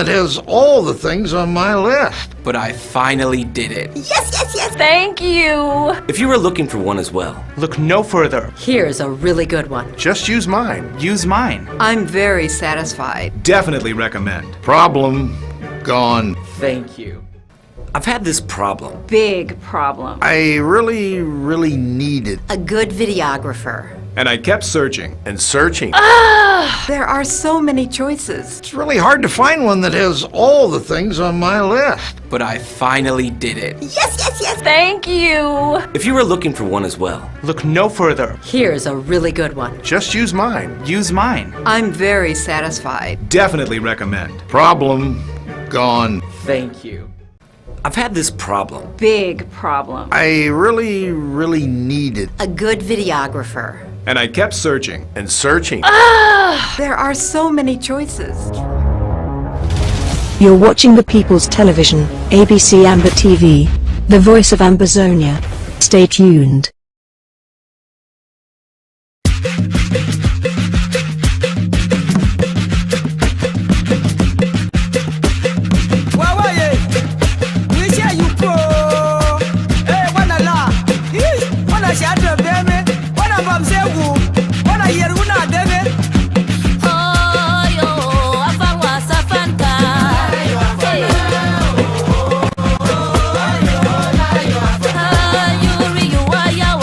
It has all the things on my list. But I finally did it. Yes, yes, yes. Thank you. If you were looking for one as well, Look no further. Here's a really good one. Just use mine. Use mine. I'm very satisfied. Definitely recommend. Problem gone. thank you. I've had this problem. Big problem. I really need it. A good videographer. And I kept searching. And searching. There are so many choices. It's really hard to find one that has all the things on my list. But I finally did it. Yes, yes, yes. Thank you. If you were looking for one as well, Look no further. Here's a really good one. Just use mine. Use mine. I'm very satisfied. Definitely recommend. Problem gone. thank you. I've had this problem. Big problem. I really need it. A good videographer. And I kept searching. And searching. There are so many choices. You're watching the People's Television, ABC Amba TV, the voice of Ambazonia. Stay tuned. Yuri, you are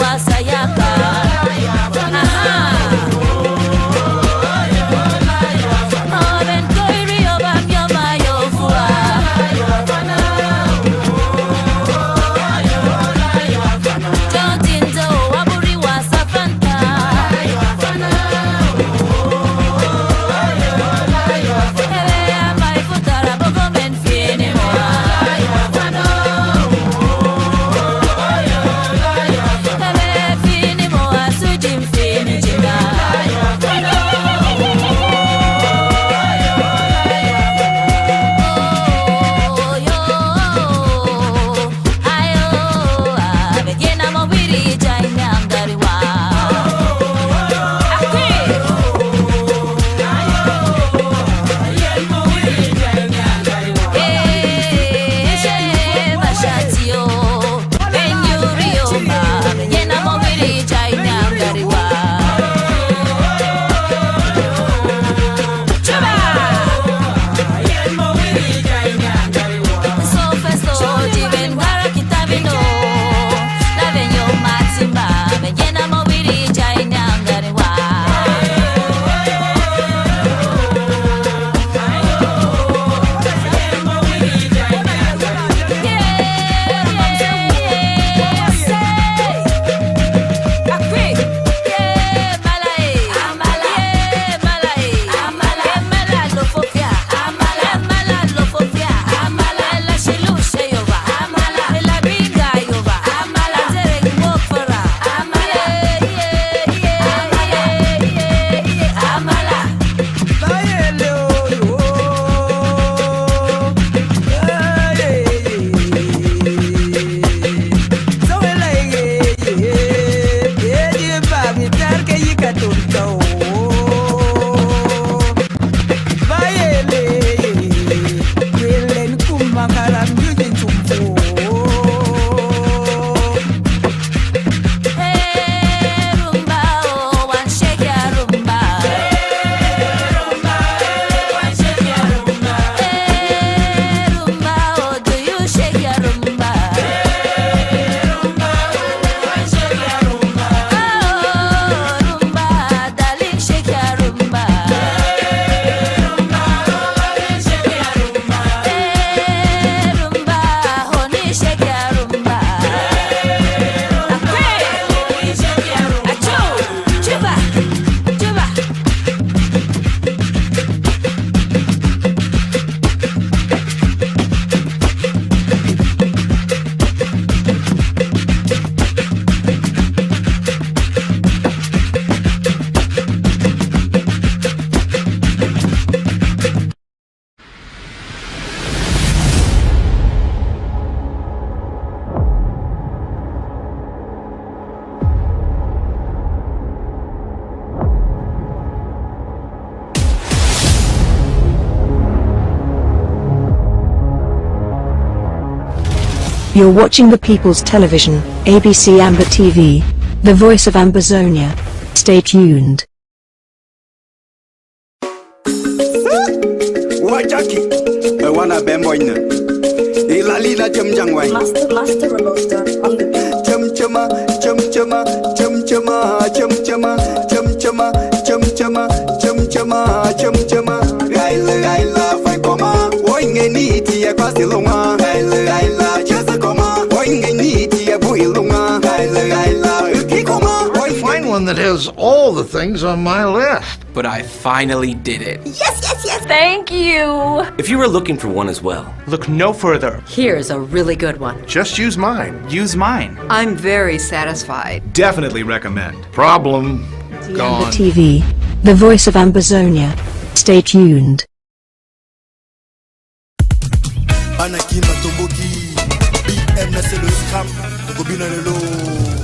You're watching the People's Television, ABC Amba TV, the voice of Ambazonia. Stay tuned. Wajaki, I wanna be moina. Ilalina chumjangway. Master Robusta on the beat. Chumchama, chumchama, chumchama, chumchama, chumchama, chumchama, chumchama, chumchama. Gaila, fai coma. Oinge niti ya kwasilunga. Gaila, chesa coma. Oinge niti ya builunga. Gaila, ukikoma. Find one that has all the things on my list. But I finally did it. Yes. Thank you. If you were looking for one as well, Look no further. Here's a really good one. Just use mine. Use mine. I'm very satisfied. Definitely recommend. Problem Amba gone. TV, the voice of Ambazonia. Stay tuned. Anakima Tomboki, BM na c'est le scrap, Robina Lelo.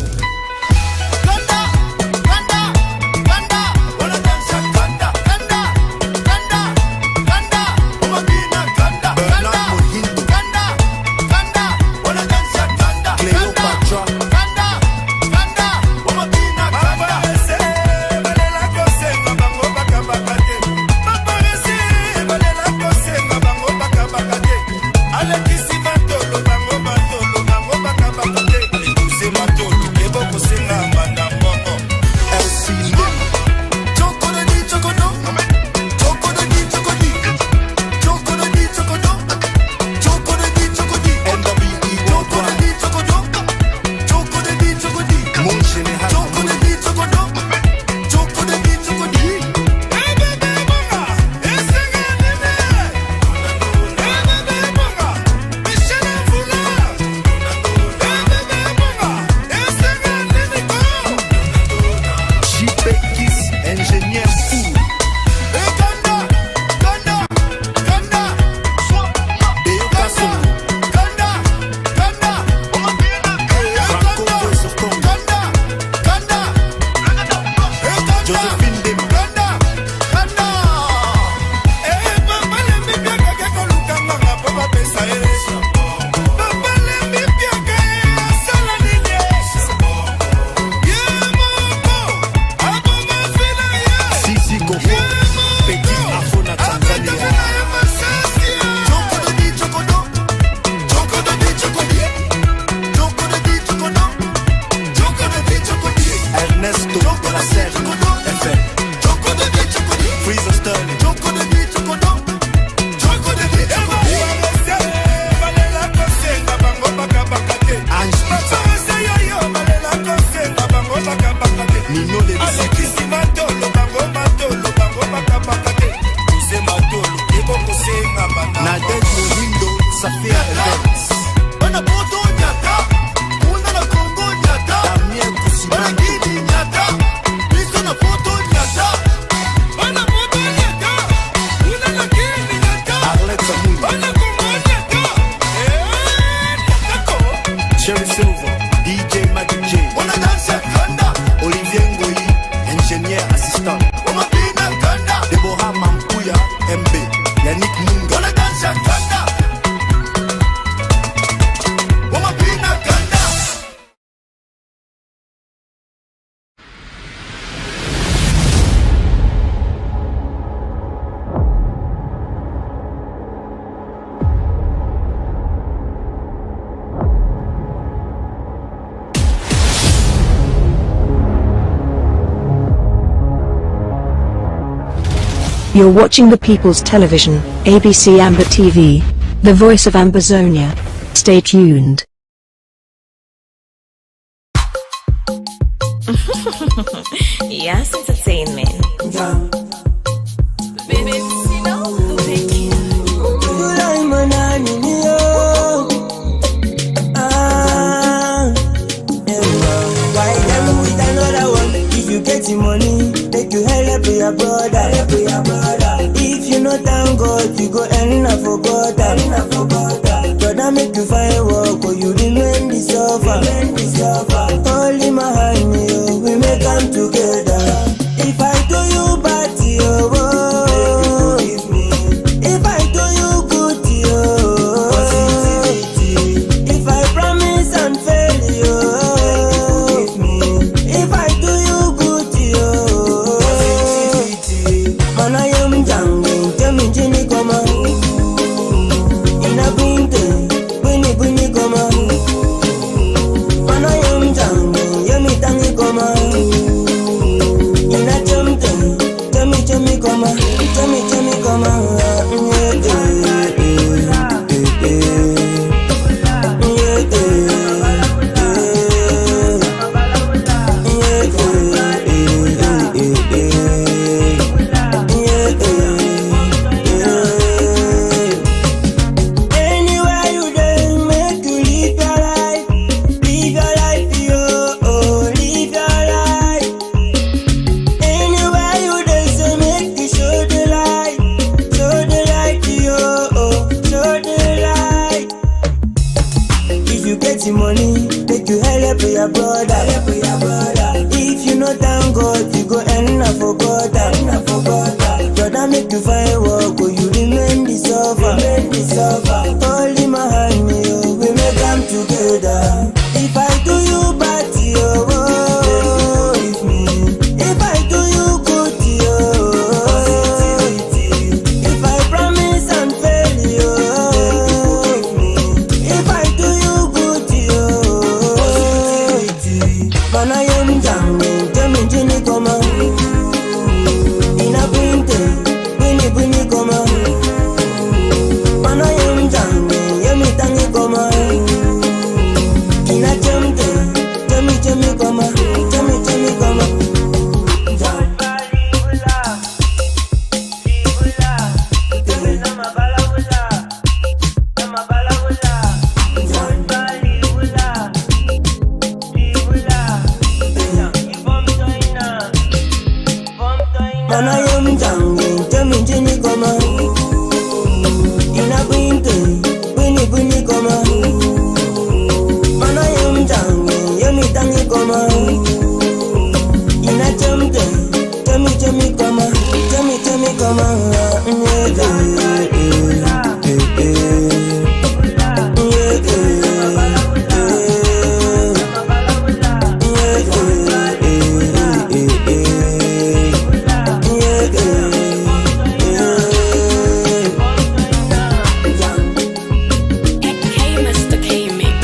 You're watching the People's Television, ABC Amba TV, the voice of Ambazonia. Stay tuned. Yes, entertainment. Baby, you know, money, take you help your brother. If you know thank God, you go end up for God. Brother make you find work, or you remain the suffer. Only my hand, you, we make come together. If I do you bad, if I do you good, if I promise money, make you help your brother. If you know thank God, you go end up for God. Brother, make you find work, or you remain the suffer. Holy my hand, we make them together. If I do you bad, with me. If I do you good, if I promise and fail, with me. If I do you good, man, I am down, tell me, Jenny, come on. In a winter, when you come on. Man, I am down, yeah, me, tangy, come on. In a jump, tell me, come on. Tell me, come on. Man, I am down, tell me, Jenny, come on. In a winter, when you come on. Man, I am down, yeah, me, tangy, come on. In a jump, tell me, come on. Tell me, come on. Hey, Mr. K-Mix.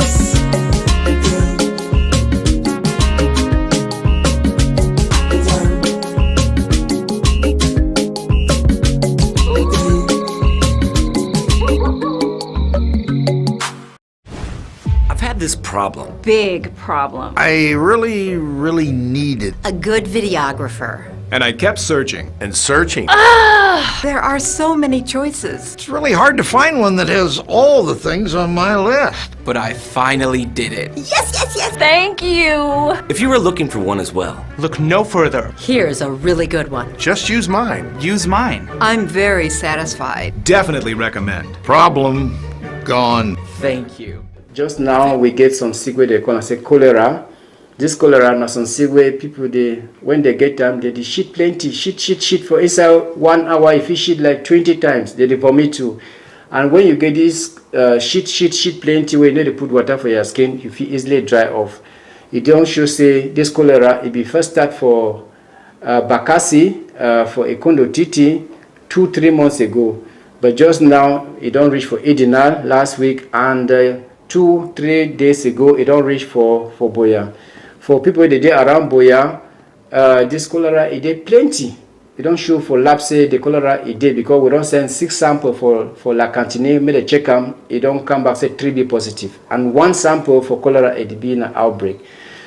I've had this problem. Big problem. I really needed. A good videographer. And I kept searching. And searching. There are so many choices. It's really hard to find one that has all the things on my list. But I finally did it. Yes. Thank you. If you were looking for one as well, Look no further. Here's a really good one. Just use mine. Use mine. I'm very satisfied. Definitely recommend. Problem gone. thank you. Just now we get some sick way they call and say cholera. This cholera na some sick way people they when they get them they shit plenty, shit for inside 1 hour. If you shit like 20 times, they vomit too. And when you get this shit plenty where you need to put water for your skin, you feel easily dry off. It don't show say this cholera it be first start for Bakassi for Ekondo Titi 2-3 months ago. But just now it don't reach for Edinal last week and 2-3 days ago it don't reach for Boya. For people that are around Boya, this cholera it did plenty. It don't show for lab say the cholera it did because we don't send 6 samples for La Cantine, made a check them, it don't come back say 3B positive. And 1 sample for cholera it be in an outbreak.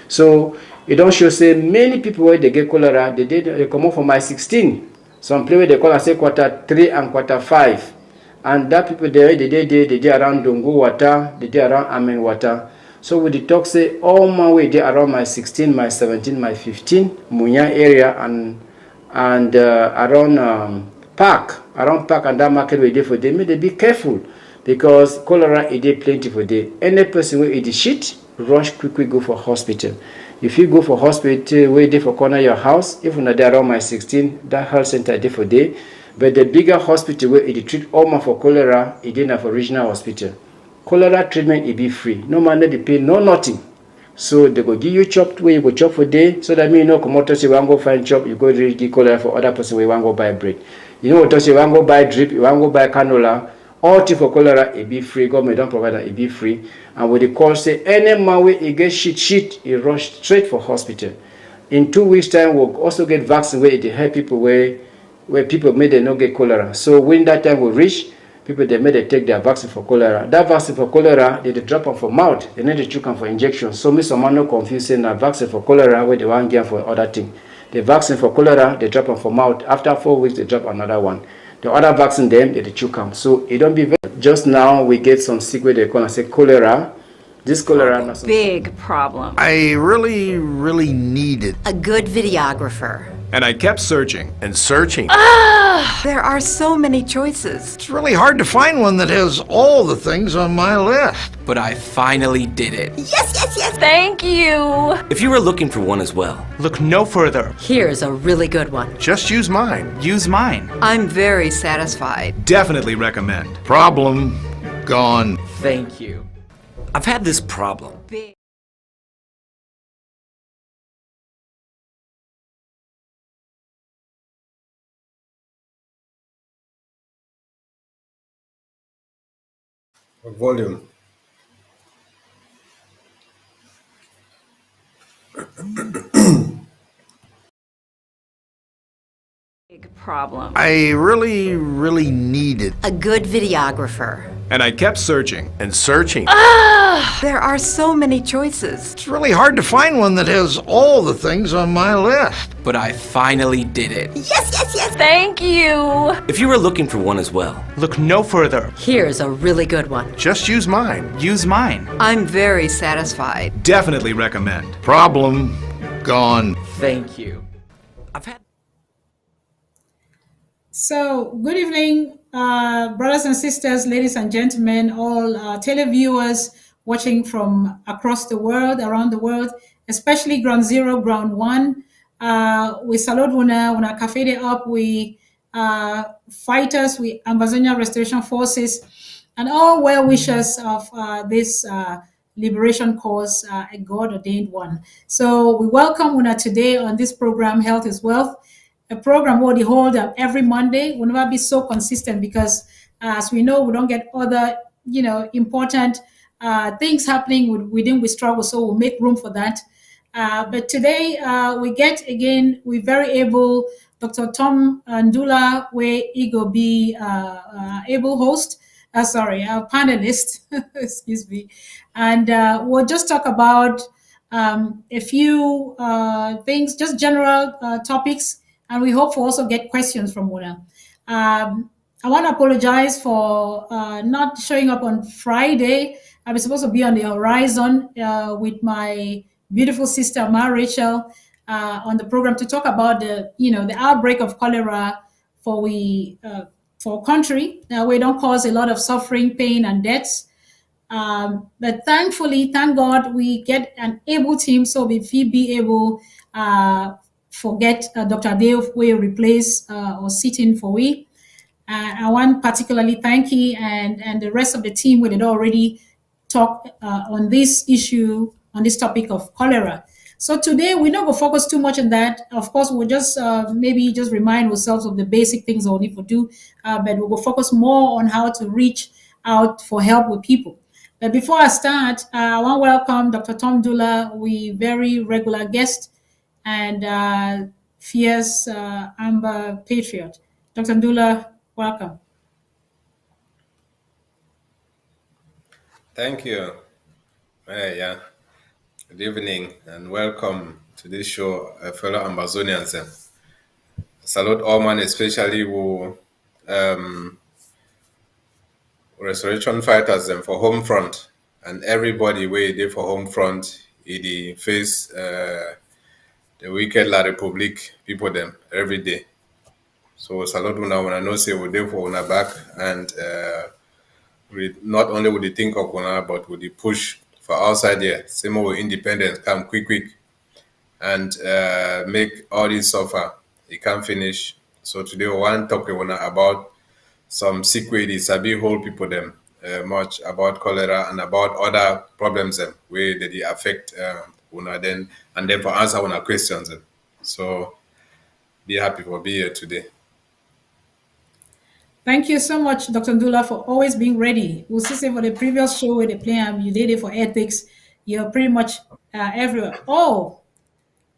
So it don't show say many people where they get cholera, they come out from my 16. Some place they call and say Q3 and Q5. And that people they did around Dongo water, they did around Amen water. So with the talk say all my way they around my 16, my 17, my 15, Munya area and around Park and that market where they for them, they be careful because cholera it dey plenty for day. Any person where it is shit, rush quickly go for hospital. If you go for hospital where they for corner your house, if not there around my 16, that health center dey for day. But the bigger hospital where it treat all my for cholera, it dey for regional hospital. Cholera treatment it be free. No man they pay no nothing. So they go give you chop where you go chop for day. So that mean you know come out say you want go find chop, you go give cholera for other person where you want go buy bread. You know what say you want go buy drip, you want go buy canola. All thing for cholera it be free. Government don't provide that it be free. And with the call say any man where he get shit, he rush straight for hospital. In 2 weeks time we'll also get vaccine where it help people where people may they not get cholera. So when that time will reach, people they may they take their vaccine for cholera. That vaccine for cholera, they drop them for mouth. They need to choke them for injection. So me someone no confusing a vaccine for cholera where they want get for other thing. The vaccine for cholera, they drop them for mouth. After 4 weeks, they drop another one. The other vaccine them, they choke them. So it don't be very. Just now we get some sick way they call and say cholera. This cholera Big problem. I really needed. A good videographer. And I kept searching. And searching. There are so many choices. It's really hard to find one that has all the things on my list. But I finally did it. Yes. Thank you. If you were looking for one as well, Look no further. Here's a really good one. Just use mine. Use mine. I'm very satisfied. Definitely recommend. Problem gone. thank you. I've had this problem. Volume. Big problem. I really needed. A good videographer. And I kept searching. And searching. There are so many choices. It's really hard to find one that has all the things on my list. But I finally did it. Yes. Thank you. If you were looking for one as well, Look no further. Here's a really good one. Just use mine. Use mine. I'm very satisfied. Definitely recommend. Problem gone. thank you. I've had. So, good evening, brothers and sisters, ladies and gentlemen, all televiewers watching from across the world, around the world, especially Ground Zero, Ground One. We salute una cafe up, we fighters, we Amazonia Restoration Forces, and all well wishers of this liberation cause, a God ordained one. So we welcome una today on this program, Health is Wealth. A program where they hold up every Monday will never be so consistent because, as we know, we don't get other, important things happening within we struggle. So we'll make room for that. But today we get again, we're very able, Dr. Tom Ndulla, where he will be able host. Our panelist, excuse me, and we'll just talk about a few things, just general topics. And we hope to also get questions from Una. I want to apologize for not showing up on Friday. I was supposed to be on the horizon with my beautiful sister, Ma Rachel, on the program to talk about the outbreak of cholera for country. We don't cause a lot of suffering, pain, and deaths. But thankfully, thank God, we get an able team, so we be able forget Dr. Dave will replace or sit in for we. I want particularly thank you and the rest of the team we had already talked on this issue, on this topic of cholera. So today we're not going to focus too much on that. Of course, we'll just maybe just remind ourselves of the basic things we need to do, but we'll focus more on how to reach out for help with people. But before I start, I want to welcome Dr. Tom Ndulla, we very regular guest, and fierce Amba patriot. Dr. Ndulla, welcome. Thank you. Yeah. Good evening and welcome to this show, fellow Amazonians. Salute all man, especially who restoration fighters for home front and everybody where they for home front, they face the wicked La Republic people them every day. So salute una when I know say we there for una back and we not only would they think of una but would they push for outside there. Same more independence come quick and make all this suffer. It can't finish. So today we want to talk about some sick way they sabi hold people them much about cholera and about other problems them where they affect una then and then for answer una questions. So be happy for being here today. Thank you so much, Dr. Ndulla, for always being ready. We'll see for the previous show where they play you did it for ethics. You're pretty much everywhere. Oh,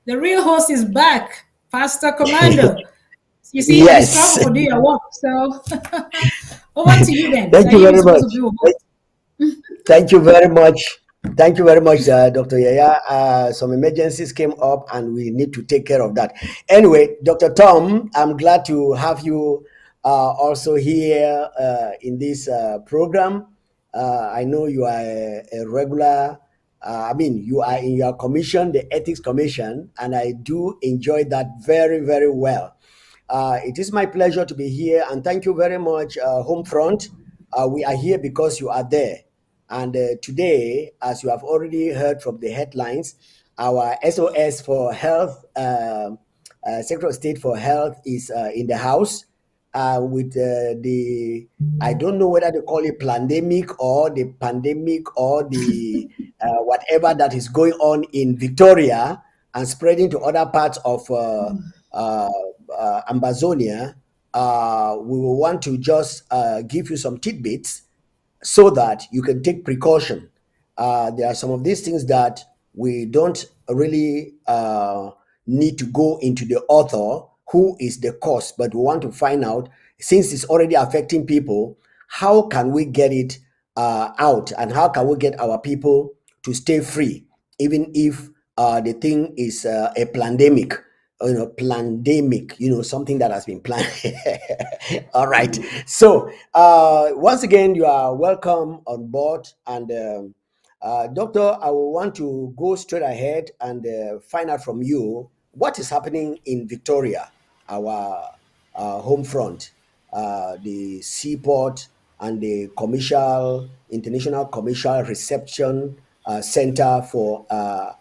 the real host is back, Pastor Commando. You see, yes. You struggle for doing your work. So over to you then. Thank you very much. Thank you very much. Thank you very much, Dr. Yaya. Some emergencies came up and we need to take care of that. Anyway, Dr. Tom, I'm glad to have you also here in this program. I know you are a regular I mean, you are in your commission, the Ethics Commission, and I do enjoy that very, very well. It is my pleasure to be here, and thank you very much, Homefront. We are here because you are there. And today, as you have already heard from the headlines, our SOS for Health, Secretary of State for Health is in the house with the, I don't know whether they call it pandemic or the pandemic or the whatever that is going on in Victoria and spreading to other parts of Ambazonia. We will want to just give you some tidbits so that you can take precaution. There are some of these things that we don't really need to go into the author, who is the cause, but we want to find out, since it's already affecting people, how can we get it out, and how can we get our people to stay free, even if the thing is a pandemic, pandemic, something that has been planned. All right. So once again, you are welcome on board. And Doctor, I will want to go straight ahead and find out from you what is happening in Victoria, our home front, the seaport and the international commercial reception center for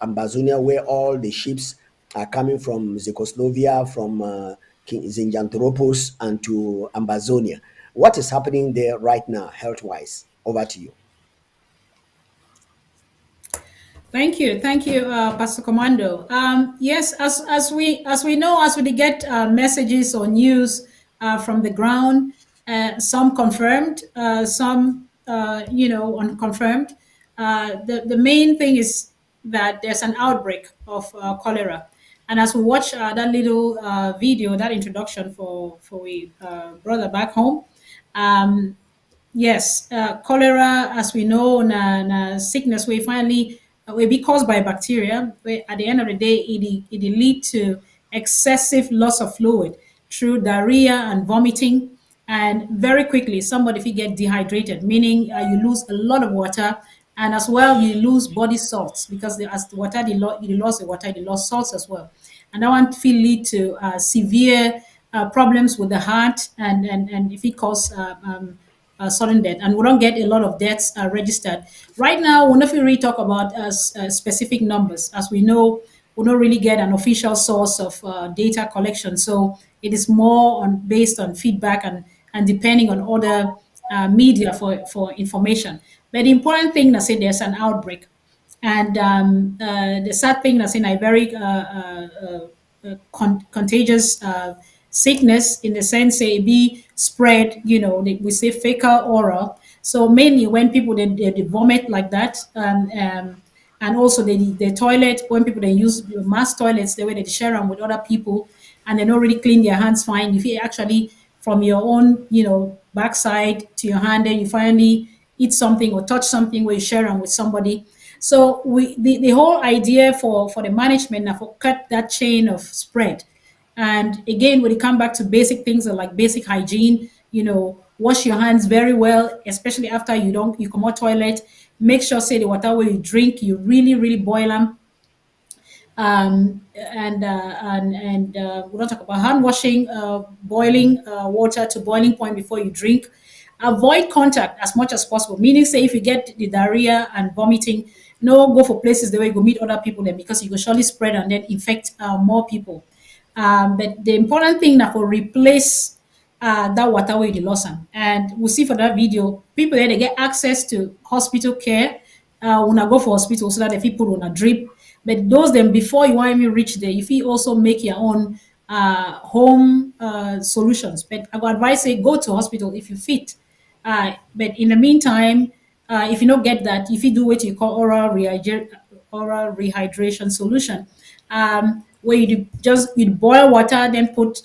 Ambazonia, where all the ships are coming from Czechoslovakia, from King Zinjanthropus, and to Ambazonia. What is happening there right now, health-wise? Over to you. Thank you, Pastor Commando. Yes, as we know, as we get messages or news from the ground, some confirmed, some unconfirmed. The main thing is that there's an outbreak of cholera, and as we watch that little video, that introduction for we brother back home. Yes, cholera, as we know, na sickness we finally will be caused by bacteria. At the end of the day, it lead to excessive loss of fluid through diarrhea and vomiting, and very quickly somebody will get dehydrated, meaning you lose a lot of water, and as well you lose body salts, because as the water you lost the water, you lost salts as well, and that one will lead to severe problems with the heart, and if it cause sudden death, and we don't get a lot of deaths registered. Right now, we're not really talk about specific numbers. As we know, we don't really get an official source of data collection. So it is more based on feedback and depending on other media for information. But the important thing, I say there's an outbreak. And the sad thing, I say, a very contagious sickness, in the sense it be spread, we say fecal oral. So mainly when people they vomit like that, and also the toilet, when people they use mass toilets, the way they share them with other people, and they don't really clean their hands fine. If you actually from your own backside to your hand, then you finally eat something or touch something where you share them with somebody. So the whole idea for the management now, for cut that chain of spread. And again, when you come back to basic things like basic hygiene, wash your hands very well, especially after you come out toilet. Make sure, say, the water where you drink, you really, really boil them. We don't talk about hand washing, boiling water to boiling point before you drink. Avoid contact as much as possible. Meaning, say, if you get the diarrhea and vomiting, no go for places the way you go meet other people there, because you will surely spread and then infect more people. But the important thing now for replace that water where you lost them. And we'll see for that video, people there, they get access to hospital care when I go for hospital, so that if you put on a drip. But those then, before you want to reach there, if you also make your own home solutions. But I would advise, say, go to hospital if you fit. But in the meantime, if you don't get that, if you do what you call oral rehydration solution, where you boil water, then put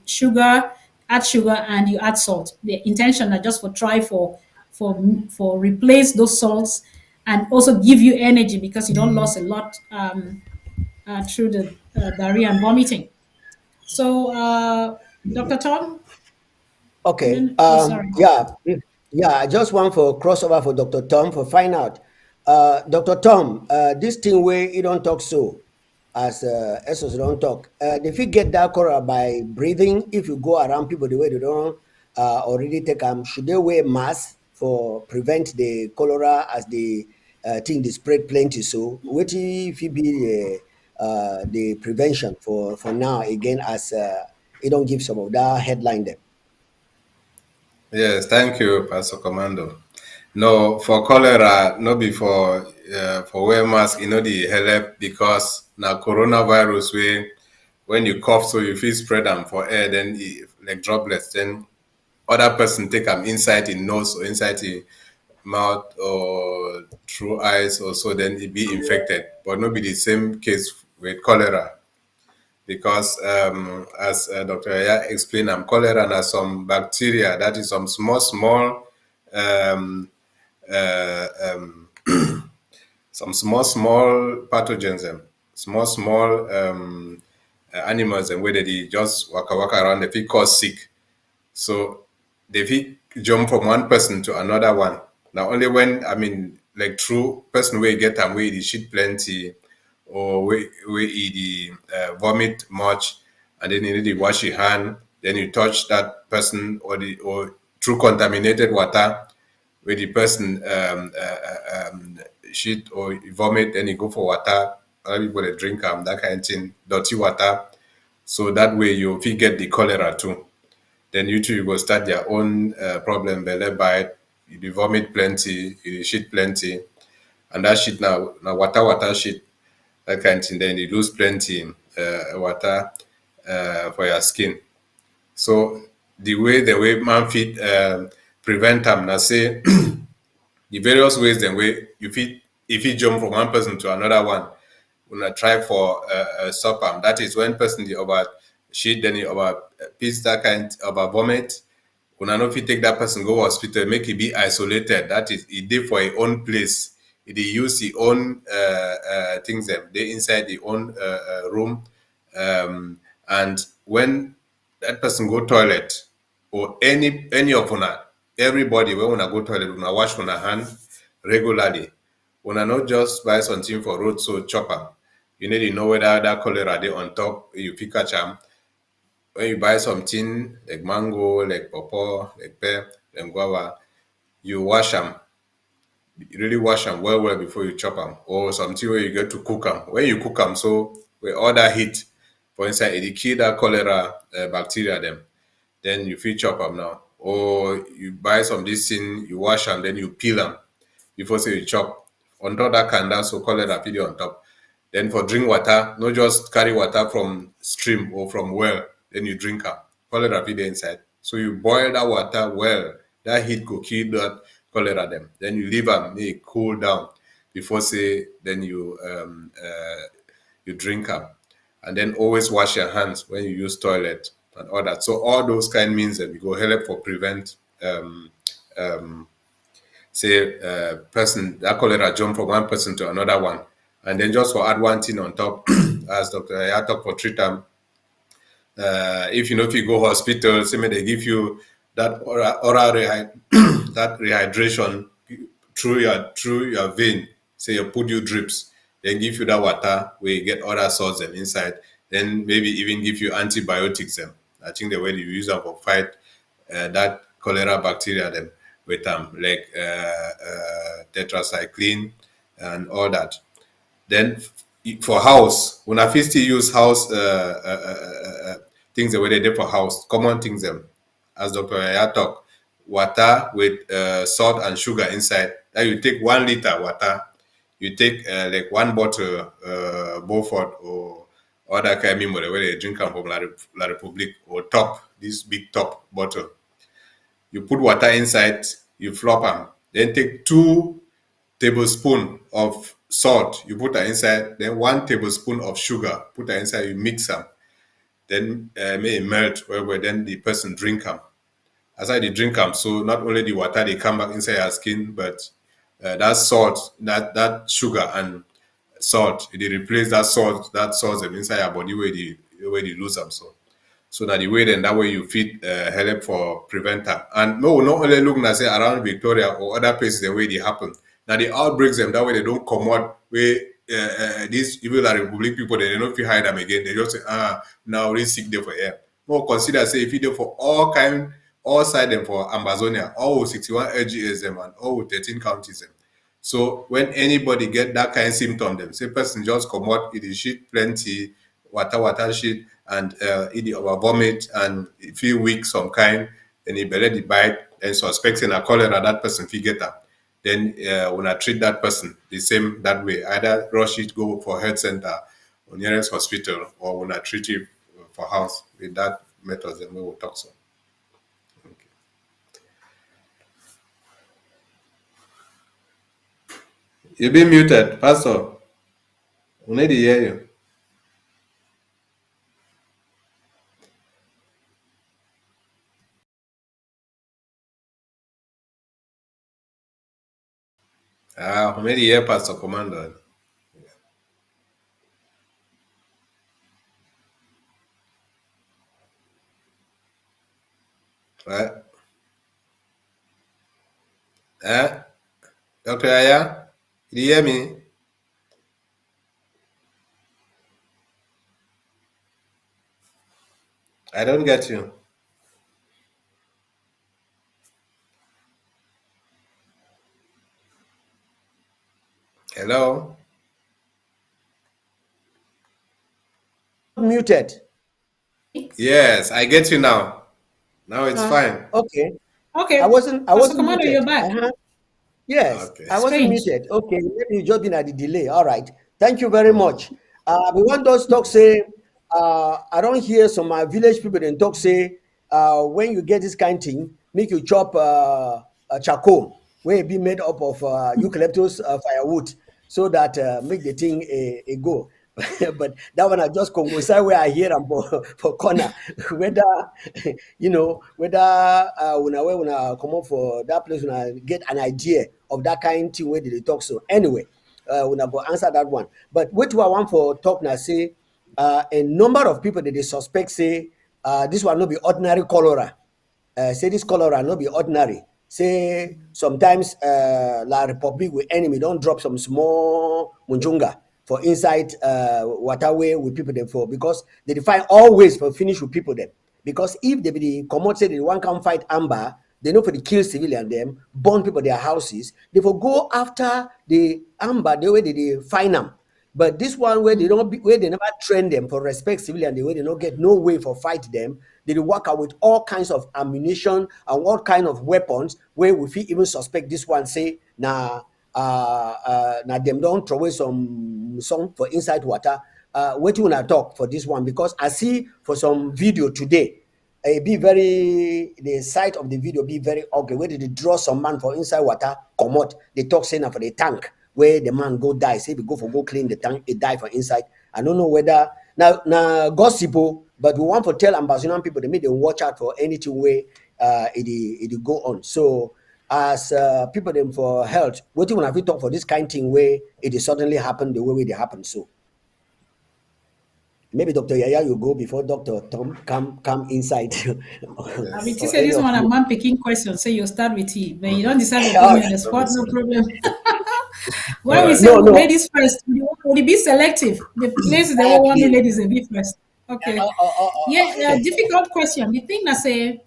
sugar, add sugar, and you add salt. The intention is just for replace those salts, and also give you energy, because you don't lose a lot through the diarrhea and vomiting. So, Dr. Tom? Okay. Sorry. Yeah. I just want for crossover for Dr. Tom for find out Dr. Tom, this thing where you don't talk so, as Esos don't talk, if you get that cholera by breathing, if you go around people the way they don't already take should they wear masks for prevent the cholera as the thing they spread plenty? So what if it be the prevention for now again as you don't give some of that headline them? Yes, thank you, Pastor Commando. No, for cholera, no be for wear mask, the help because now coronavirus way when you cough, so you feel spread them for air, then like droplets, then other person take them inside the nose or inside the mouth or through eyes or so, then it be infected. But not be the same case with cholera because as Dr. Yaya explained, cholera has some bacteria, that is some small um, uh, um, some small pathogens, small animals, and where they just walk around, they feel cause sick. So they fit jump from one person to another one. Now only when like true person where get them where they shit plenty or where he vomit much, and then you need to wash your hand, then you touch that person or through contaminated water where the person shit or vomit, then you go for water, other people they drink that kind of thing, dirty water. So that way you fit get the cholera too. Then you too, you go start your own problem, belly bite, you vomit plenty, you shit plenty, and that shit now water shit, that kind of thing. Then you lose plenty water for your skin. So the way man fit prevent them, now say the various ways then way you fit if you jump from one person to another one, when try for stop them. That is when person the over shit, then he over piss that kind over vomit. Una no fit take that person go hospital, make it be isolated. That is, it dey for a own place. It dey use the own things them. They inside the own room. And when that person go toilet or any of una, everybody when una go toilet, una wash una hand regularly. Una not just buy something for road so chop am. You need to know whether that cholera dey on top. You fit catch am. When you buy something like mango, like pawpaw, like pear, like guava, you wash them. You really wash them well before you chop them. Or something where you get to cook them. When you cook them, so with all that heat, for instance, it kill that cholera bacteria them. Then you fit chop them now. Or you buy some this thing, you wash them, then you peel them before say you chop. On top that candle, so cholera fit on top. Then for drink water, not just carry water from stream or from well, then you drink am. Cholera fit inside. So you boil that water well. That heat go kill that cholera them. Then you leave am make it cool down before say then you drink am. And then always wash your hands when you use toilet and all that. So all those kind means that we go help for prevent person that cholera jump from one person to another one. And then just for add one thing on top, as Dr. Yaya talk for treat them, if you know if you go hospital, say they give you that oral that rehydration through your vein, say you put you drips, then give you that water where you get other salts and inside, then maybe even give you antibiotics them. I think the way you use them for fight that cholera bacteria them with like tetracycline and all that. Then for house, when I still use house things the way they do for house, common things them, as Dr. Yaya talk, water with salt and sugar inside. That you take 1 liter water, you take like 1 bottle Beaufort or other kind of memory where they drink from La Republique or top, this big top bottle. You put water inside, you flop them, then take 2 tablespoons of salt, you put that inside, then 1 tablespoon of sugar, put that inside, you mix them. Then may it melt where then the person drink them. As I drink them, so not only the water they come back inside your skin, but that salt, that sugar and salt, they replace that salt them inside your body where they lose them. So that the way then that way you fit help for preventer. And no, not only look na say around Victoria or other places the way they happen. Now the outbreaks them that way they don't come out where these even like Republic people they don't feel hide them again. They just say, now we sick there for air. More consider say if you do for all side them for Amazonia, all with 61 LGS them and all with 13 counties them. So when anybody get that kind of symptom, them say person just come out, it is shit plenty, water shit, and it over vomit and feel weak some kind, then he belly the bite, and suspecting a cholera, that person figure that. Then when I treat that person the same that way, either rush it, go for health center or nearest hospital, or when I treat you for house with that method, then we will talk so. You've been muted, Pastor. We need to hear you. We need to hear Pastor Commander. Right? Dr. Yaya, do you hear me? I don't get you. Hello? Muted. Yes, I get you now. Now it's fine. Okay. Okay. I wasn't Commander, muted. you're back. Yes, Okay. I wasn't Strange. muted. Okay, maybe you just been at the delay. All right. Thank you very much. We want those talk say, I don't hear some village people then talk say, when you get this kind thing, make you chop a charcoal, where it be made up of eucalyptus firewood, so that make the thing a go. But that one I just Congo side where I hear them for corner. Whether when I come up for that place, when I get an idea of that kind of thing where they talk. So anyway, when I go answer that one. But what I want for talk now say a number of people that they suspect say this one not be ordinary cholera. Say this cholera not be ordinary. Say sometimes La Republic with enemy don't drop some small munjunga for inside waterway with people them for because they define always for finish with people them. Because if they be come out say they want come fight Amba, they know for the kill civilian them, burn people their houses, they for go after the Amba the way they find them. But this one where they don't where they never train them for respect civilian, the way they don't get no way for fight them, they work out with all kinds of ammunition and all kind of weapons where we feel even suspect this one say now them don't throw away some for inside water. What you wanna talk for this one? Because I see for some video today, it be very the sight of the video be very ugly. Where did they draw some man for inside water, come out, they talk saying for the tank where the man go die. Say we go clean the tank, it die for inside. I don't know whether now gossip, but we want to tell Ambazonian people they make them watch out for anything where it go on. So as people them for health, what do you want to talk for this kind of thing where it is suddenly happen the way they happen? So maybe Dr. Yaya you go before Dr. Tom come inside. I mean, you say this one a man picking question, so you start with he, but you don't decide to put me on the spot, no problem. When we say ladies first, we be selective. The places they will want the ladies to be first. Okay. Difficult question. The thing I say,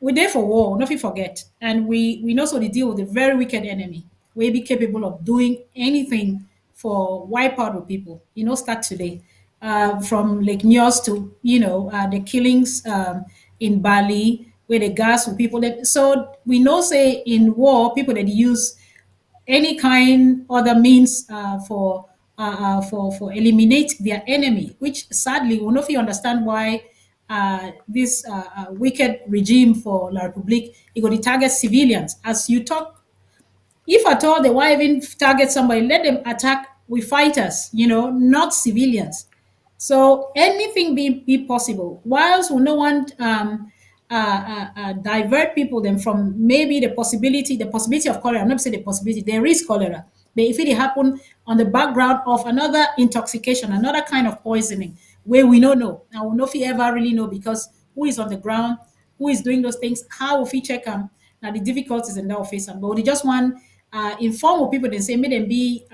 we're there for war, nothing forget. And we know so they deal with a very wicked enemy. We be capable of doing anything for wipe out of people. Start today. From Lake Nyos to, the killings in Bali, where the gas with people. So we know say in war, people that use any kind other means for eliminate their enemy, which sadly we don't understand why this wicked regime for La Republique it going to target civilians. As you talk, if at all they want even target somebody, let them attack with fighters, not civilians. So anything be possible. Whilst we no want divert people then from maybe the possibility of cholera. I'm not saying the possibility, there is cholera. But if it happen on the background of another intoxication, another kind of poisoning, where we don't know. Now we know if we ever really know because who is on the ground, who is doing those things, how will we check them? Now the difficulties in that face, but we just want inform people, they say, may them be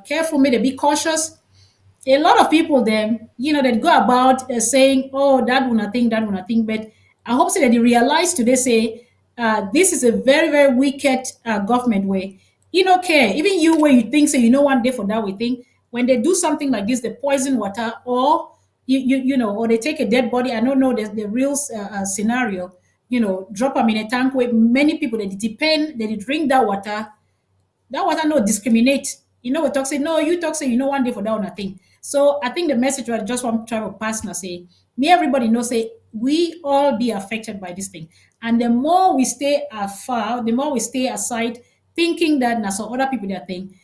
careful, may they be cautious. A lot of people then, they go about saying, oh, that will nothing, that will nothing. But I hope so that they realize today, say, this is a very, very wicked government way. You don't care. Even you, where you think, say, one day for that, we think, when they do something like this, they poison water, or, or they take a dead body. I don't know the real scenario, drop them in a tank where many people, they depend, they drink that water. That water no discriminate. We talk say, no, you talk say, one day for that one thing. So I think the message I just want to try to pass now say, me everybody know say we all be affected by this thing. And the more we stay afar, the more we stay aside, thinking that now some other people that think,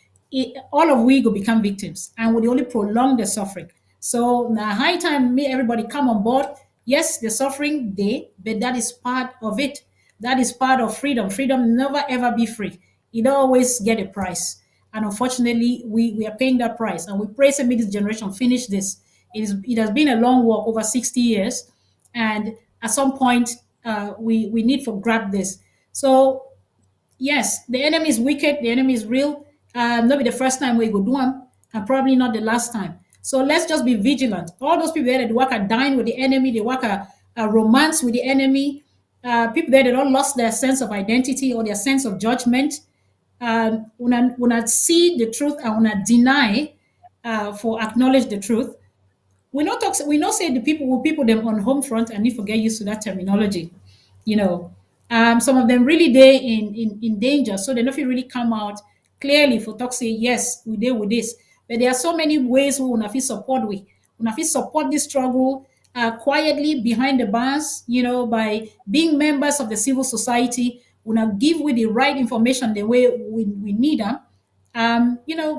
all of we go become victims and would only prolong the suffering. So now high time me everybody come on board. Yes, the suffering day, but that is part of it. That is part of freedom. Freedom never ever be free. It always get a price. And unfortunately, we are paying that price. And we pray that this generation finish this. It has been a long walk, over 60 years. And at some point, we need to grab this. So yes, the enemy is wicked, the enemy is real. Not be the first time we go do them, and probably not the last time. So let's just be vigilant. All those people there that work at dine with the enemy, they work at romance with the enemy, people there that don't lost their sense of identity or their sense of judgment. When I see the truth and when I deny for acknowledge the truth, we not talk. We not say the people them on home front, and need to get used to that terminology. Some of them really they in danger, so they don't really come out clearly for talk say yes we deal with this. But there are so many ways we will support support this struggle quietly behind the bars. By being members of the civil society, we give with the right information the way we need them.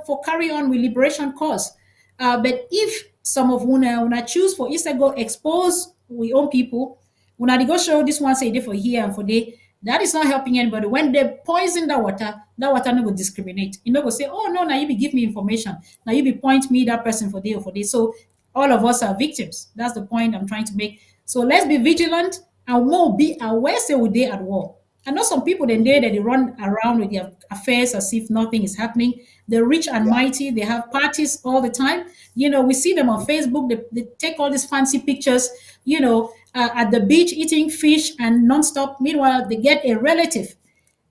For carry on with liberation cause. But if some of una choose for instead go expose we own people, una they go show this one say they for here and for there, that is not helping anybody. When they poison that water no go discriminate. You know go say, oh no, now you be give me information. Now you be point me that person for there or for there. So all of us are victims. That's the point I'm trying to make. So let's be vigilant and more be aware say we there at war. I know some people then there that they run around with their affairs as if nothing is happening. The rich and mighty, they have parties all the time. We see them on Facebook. They take all these fancy pictures, at the beach eating fish and nonstop. Meanwhile, they get a relative.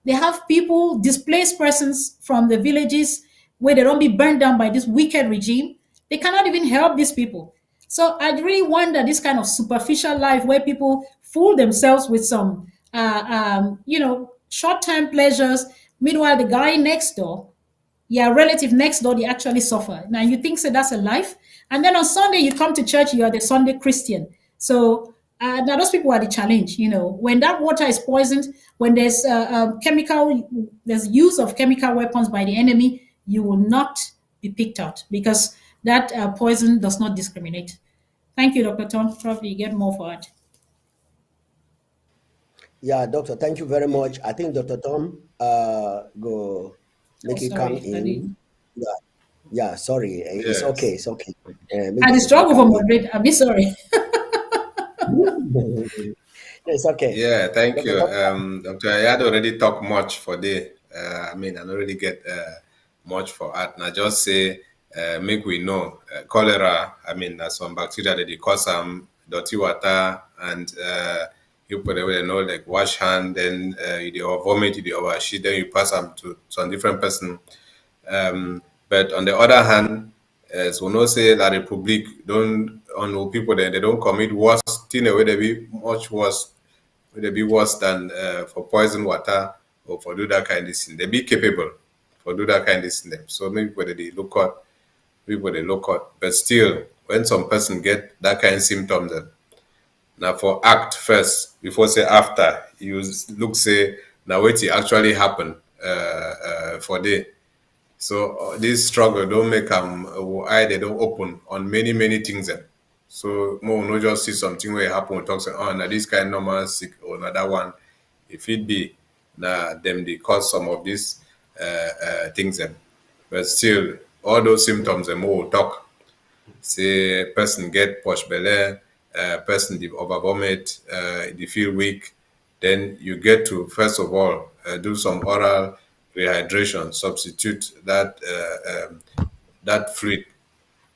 They have people, displaced persons from the villages where they don't be burned down by this wicked regime. They cannot even help these people. So I really wonder this kind of superficial life where people fool themselves with some short-term pleasures. Meanwhile, the guy next door, your relative next door, they actually suffer. Now you think so that's a life, and then on Sunday you come to church, you are the Sunday Christian. So now those people are the challenge. When that water is poisoned, when there's there's use of chemical weapons by the enemy, you will not be picked out because that poison does not discriminate. Thank you, Dr. Tom. Probably you get more for it. Yeah, doctor, thank you very much. I think Dr. Tom go make it come in. Yeah, sorry. It's okay. It's okay. I struggle for moderate. I'm sorry. It's okay. Yeah, thank you. Dr. I had already talked much for the. I don't really get much for that. And I just say, make we know cholera. There's some bacteria that they cause some dirty water and. You put away, like wash hand, then you vomit, you oversheet, then you pass them to some different person. But on the other hand, as we know, say La Republic don't on people then they don't commit worse thing away they be much worse, they be worse than for poison water or for do that kind of thing. They be capable for do that kind of thing. So maybe whether they look out, people they look out. But still, when some person get that kind of symptoms, then now for act first before say after you look say now what it actually happened for day. So this struggle don't make eye they don't open on many things then. So more no just see something where it happen talk say oh now this kind normal sick or another one if it be now them they cause some of these things then. But still all those symptoms and more talk say person get posh belly. Person they over vomit, they feel weak, then you get to first of all do some oral rehydration, substitute that fluid,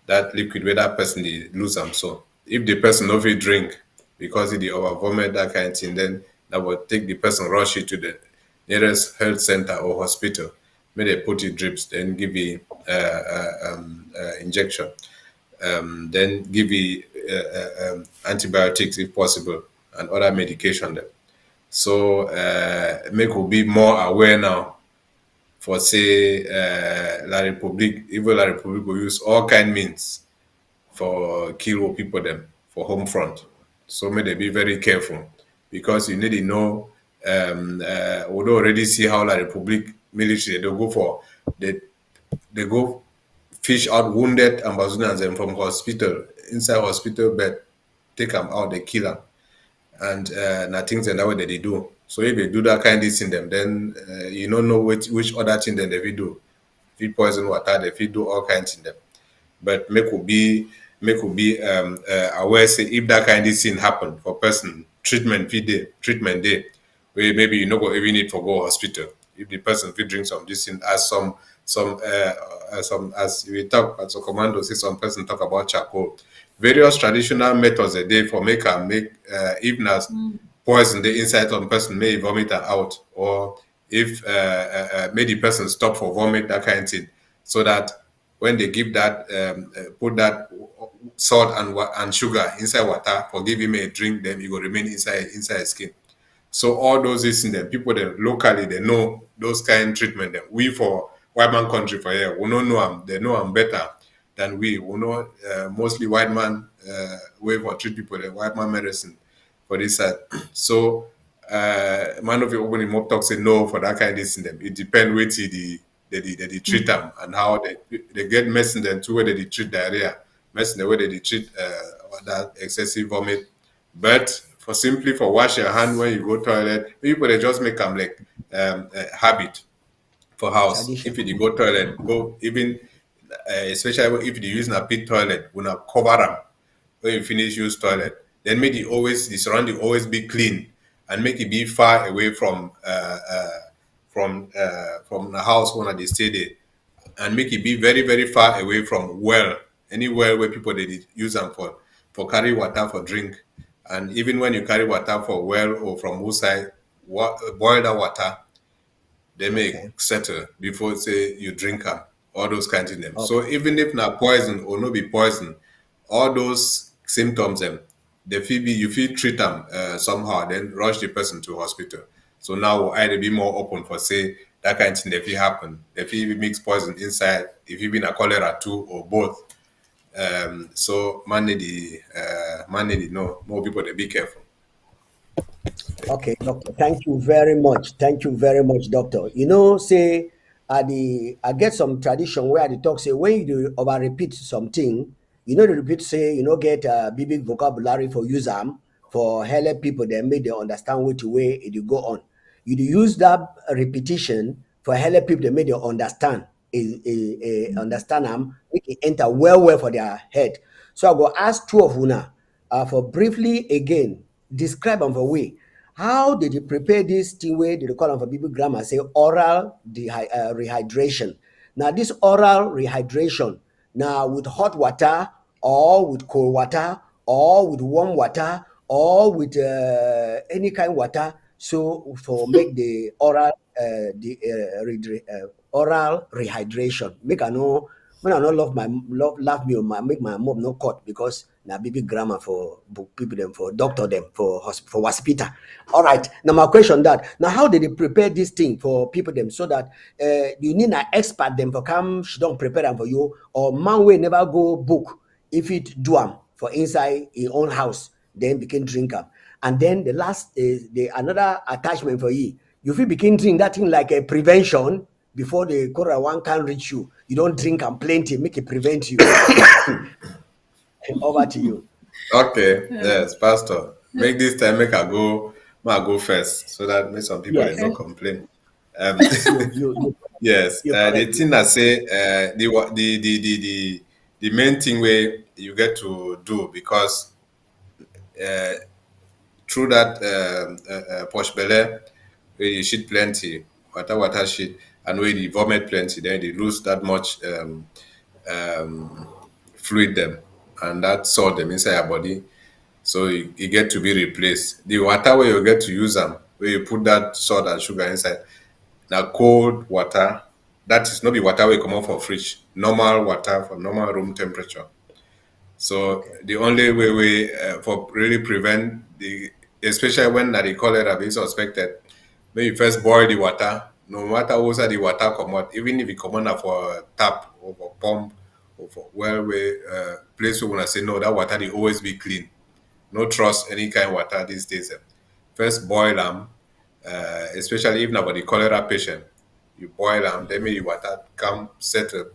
that liquid where that person dey lose am. So if the person no fit drink because he dey over vomit that kind of thing, then that will take the person rush it to the nearest health center or hospital. May they put it drips, then give you injection, then give you antibiotics if possible, and other medication. Then. So make we be more aware now. For say La Republique, even La Republique will use all kind means for kill people them for home front. So may they be very careful because you need to know. We don't already see how La Republique military they go for they go fish out wounded Ambazonians and from hospital inside hospital bed, take them out, they kill them, and na things and that way that they do. So if they do that kind of thing them, then you don't know which other thing then they will do. Feed poison water, they feed do all kinds in them. But make we be aware say if that kind of thing happen for person, treatment day, where maybe you no go even need to go hospital. If the person fit drink some this thing, as some as we talk as a commando, say some person talk about charcoal. Various traditional methods a day for make even as poison the inside of person may vomit am out, or if may the person stop for vomit, that kind of thing, so that when they give that put that salt and sugar inside water for give him a drink, then it will remain inside his skin. So all those things in them, people that locally they know those kind of treatment. Them. We for white man country for here, we don't know them. They know them better than we. We know mostly white man way for treat people, the white man medicine for this side. So man of your open him up talk say no for that kind of thing. Them. It depends which they treat them and how they get medicine then too where they treat diarrhea, medicine the way they treat that excessive vomit. But for simply for wash your hand when you go toilet, people they just make them like habit for house. If you go toilet, go even especially if you use a pit toilet, when you cover them when you finish use toilet, then make the surrounding always be clean and make it be far away from the house when they stay there, and make it be very very far away from well, any well where people they use them for carry water for drink. And even when you carry water for well or from outside, boil that water, they may settle before say you drink them. All those kinds of them. Okay. So even if not poison or no be poison, all those symptoms them, you feel treat them somehow, then rush the person to hospital. So now either be more open for say that kind of thing if it happen, if you mix poison inside, if you been a cholera too or both. So man need know more people to be careful. Okay, doctor. Thank you very much. Thank you very much, doctor. You know, say I get some tradition where the talk say when you do over repeat something, you know the repeat say you know get a big vocabulary for use them for help people then make they understand which way it go on. You do use that repetition for help people they make they understand understand them, make it enter well for their head. So I go ask two of una for briefly again describe them for we. How did you prepare this thing where they call them for people grammar say oral rehydration? Now this oral rehydration now with hot water or with cold water or with warm water or with any kind of water. So for make the oral oral rehydration. Make I know when I not love me or make my mom no cut because na baby grammar for people them for doctor them for hospital. All right. Now my question that now how did they prepare this thing for people them so that you need an expert them for come she don't prepare them for you or man will never go book if it do them for inside your own house then begin drink them. And then the last is the another attachment for you. You feel begin drink that thing like a prevention before the cholera one can reach you. You don't drink and plenty, make it prevent you. Over to you. Okay, yes, Pastor. Make this time make I go first so that make some people don't complain. Yes, the thing I say the main thing where you get to do because through that posh belly where you shit plenty water shit, and where the vomit plenty, then they lose that much fluid them, and that salt them inside your body. So you get to be replaced. The water where you get to use them, where you put that salt and sugar inside, now cold water. That is not the water we come out for fridge. Normal water for normal room temperature. So the only way we for really prevent the, especially when the cholera being suspected, when you first boil the water, no matter what's the water come out, even if it come out for tap or for pump or for well we place we wanna say no, that water they always be clean. No trust any kind of water these days. First boil them, especially if nobody cholera patient. You boil them, then make the water come settle,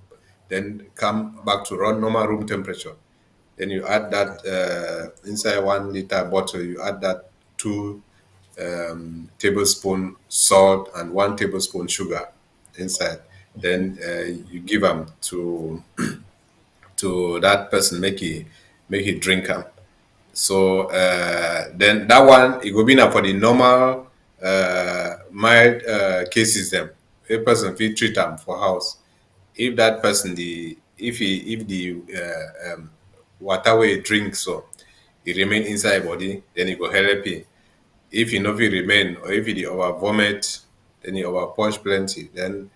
then come back to run normal room temperature. Then you add that inside 1 liter bottle, you add that 2 tablespoon salt and 1 tablespoon sugar inside. Then you give them to that person, make he drink them. So then that one it go be now for the normal mild cases them. A person fit treat them for house. If that person if the water wey he drink so e remain inside body, then e go help him. If e no fit remain or if e dey over vomit, then e over push plenty, then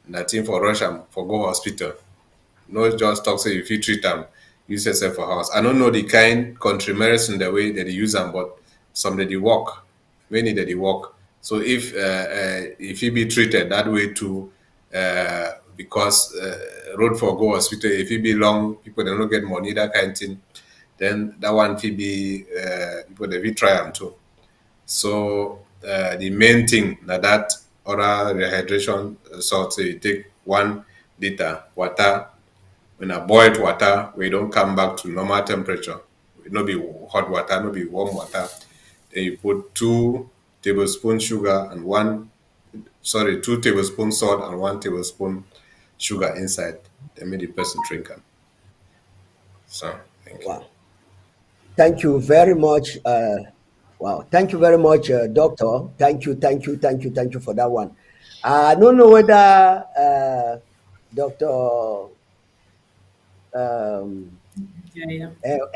na thing for rush am for go hospital. No just talk say you fit treat am, use yourself for house. I don't know the kind country medicine the way that they use them, but some that they work, many that they work. So if he be treated that way too, because road for go hospital, if it be long, people they don't get money, that kind of thing, then that one will be people they will try them too. So the main thing that oral rehydration salt, so you take 1 liter water, when a boiled water, we don't come back to normal temperature. It no be hot water, no be warm water. Then you put 2 tablespoons sugar and 2 tablespoons salt and 1 tablespoon sugar inside. Then make the person drink them. So thank you. Wow. Thank you very much. Wow. Thank you very much, doctor. Thank you for that one. I don't know whether Dr. Yeah.